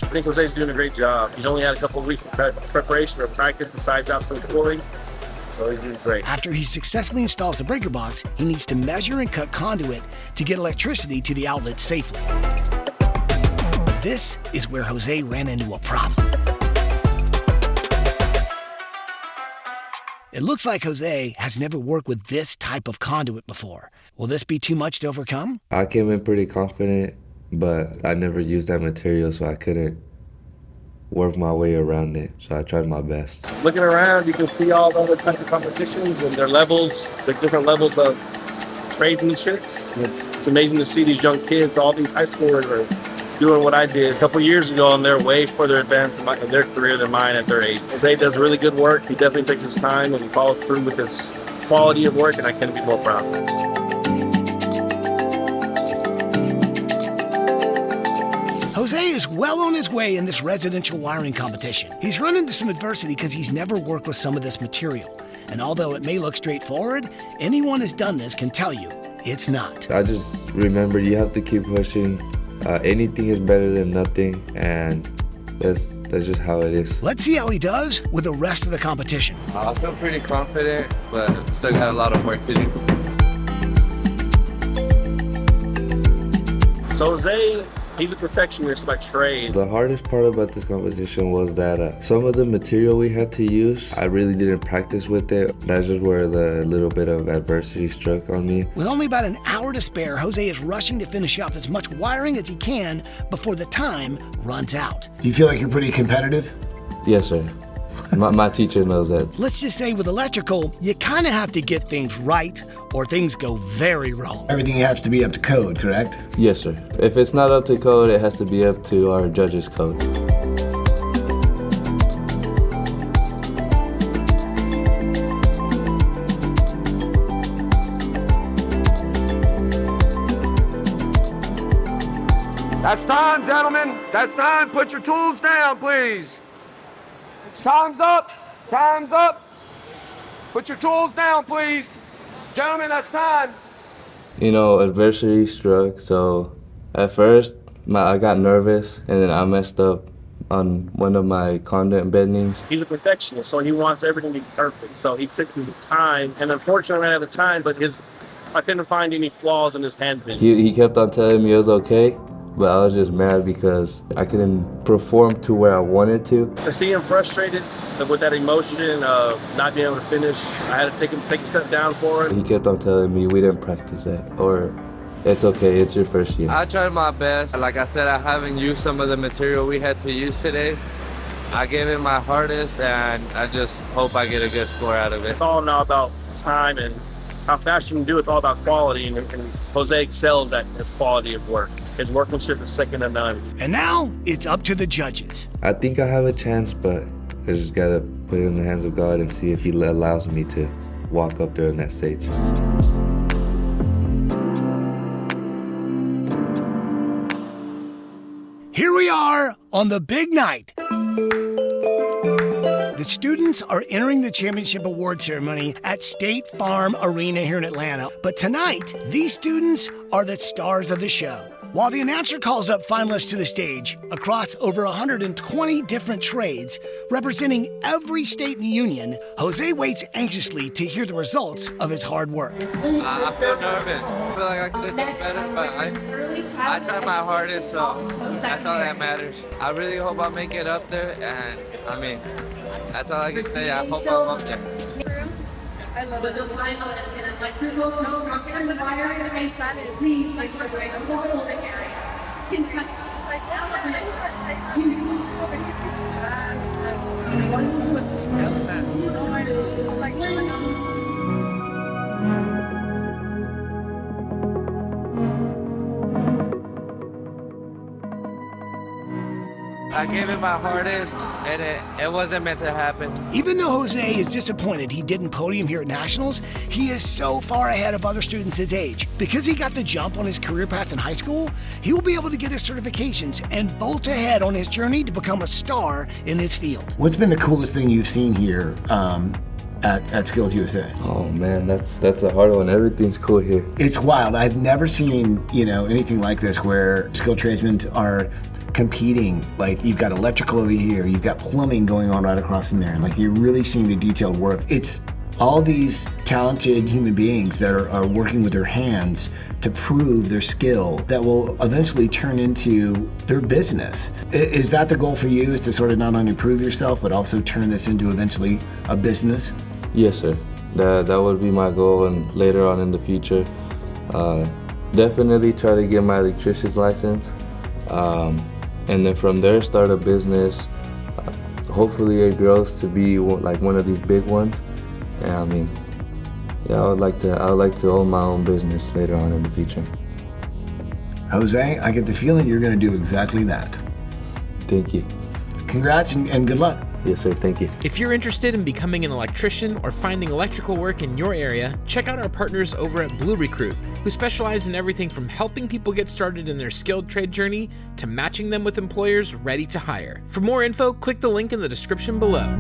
I think Jose's doing a great job. He's only had a couple of weeks of preparation or practice besides outside schooling, so he's doing great. After he successfully installs the breaker box, he needs to measure and cut conduit to get electricity to the outlet safely. This is where Jose ran into a problem. It looks like Jose has never worked with this type of conduit before. Will this be too much to overcome? I came in pretty confident, but I never used that material, so I couldn't work my way around it. So I tried my best. Looking around, you can see all the other types of competitions and their levels, the different levels of tradesmanship. It's amazing to see these young kids, all these high schoolers are doing what I did a couple years ago, and they're way further advanced in their career than mine at their age. Jose does really good work. He definitely takes his time and he follows through with his quality of work, and I couldn't be more proud. Jose is well on his way in this residential wiring competition. He's run into some adversity because he's never worked with some of this material. And although it may look straightforward, anyone who's done this can tell you it's not. I just remember you have to keep pushing. Anything is better than nothing, and that's just how it is. Let's see how he does with the rest of the competition. I feel pretty confident, but still got a lot of work to do. So Jose, he's a perfectionist by trade. The hardest part about this competition was that some of the material we had to use, I really didn't practice with it. That's just where the little bit of adversity struck on me. With only about an hour to spare, Jose is rushing to finish up as much wiring as he can before the time runs out. Do you feel like you're pretty competitive? Yes, sir. My teacher knows that. Let's just say with electrical, you kind of have to get things right or things go very wrong. Everything has to be up to code, correct? Yes, sir. If it's not up to code, it has to be up to our judges' code. That's time, gentlemen. That's time. Put your tools down, please. Time's up. Time's up. Put your tools down, please. Gentlemen, that's time. You know, adversity struck, so at first I got nervous, and then I messed up on one of my conduit bendings. He's a perfectionist, so he wants everything to be perfect. So he took his time, and unfortunately I ran out of time, but I couldn't find any flaws in his hand bend. He kept on telling me it was okay, but I was just mad because I couldn't perform to where I wanted to. To see him frustrated with that emotion of not being able to finish, I had to take a step down for him. He kept on telling me we didn't practice that, or it's okay, it's your first year. I tried my best. Like I said, I haven't used some of the material we had to use today. I gave it my hardest, and I just hope I get a good score out of it. It's all now about time and how fast you can do it. It's all about quality, and Jose excels at his quality of work. His workmanship is second to none. And now it's up to the judges. I think I have a chance, but I just gotta put it in the hands of God and see if He allows me to walk up there on that stage. Here we are on the big night. The students are entering the championship award ceremony at State Farm Arena here in Atlanta. But tonight, these students are the stars of the show. While the announcer calls up finalists to the stage across over 120 different trades, representing every state in the union, Jose waits anxiously to hear the results of his hard work. I feel nervous. I feel like I could have done better, but I tried my hardest, so that's all that matters. I really hope I make it up there, and I mean, that's all I can say. I hope I'm up there. I love it. The finalist in electrical construction, the fire and the main side, please, like, we're going to the holding area. Can cut like down I gave it my hardest, and it wasn't meant to happen. Even though Jose is disappointed he didn't podium here at Nationals, he is so far ahead of other students his age. Because he got the jump on his career path in high school, he will be able to get his certifications and bolt ahead on his journey to become a star in his field. What's been the coolest thing you've seen here at SkillsUSA? Oh man, that's a hard one. Everything's cool here. It's wild. I've never seen, anything like this where skilled tradesmen are competing. Like, you've got electrical over here, you've got plumbing going on right across from there. Like, you're really seeing the detailed work. It's all these talented human beings that are working with their hands to prove their skill that will eventually turn into their business. Is that the goal for you, is to sort of not only prove yourself, but also turn this into eventually a business? Yes, sir. That would be my goal, and later on in the future, definitely try to get my electrician's license. And then from there start a business. Hopefully it grows to be like one of these big ones. And I mean, yeah, I would like to own my own business later on in the future. Jose, I get the feeling you're going to do exactly that. Thank you. Congrats and good luck. Yes, sir. Thank you. If you're interested in becoming an electrician or finding electrical work in your area, check out our partners over at Blue Recruit, who specialize in everything from helping people get started in their skilled trade journey to matching them with employers ready to hire. For more info, click the link in the description below.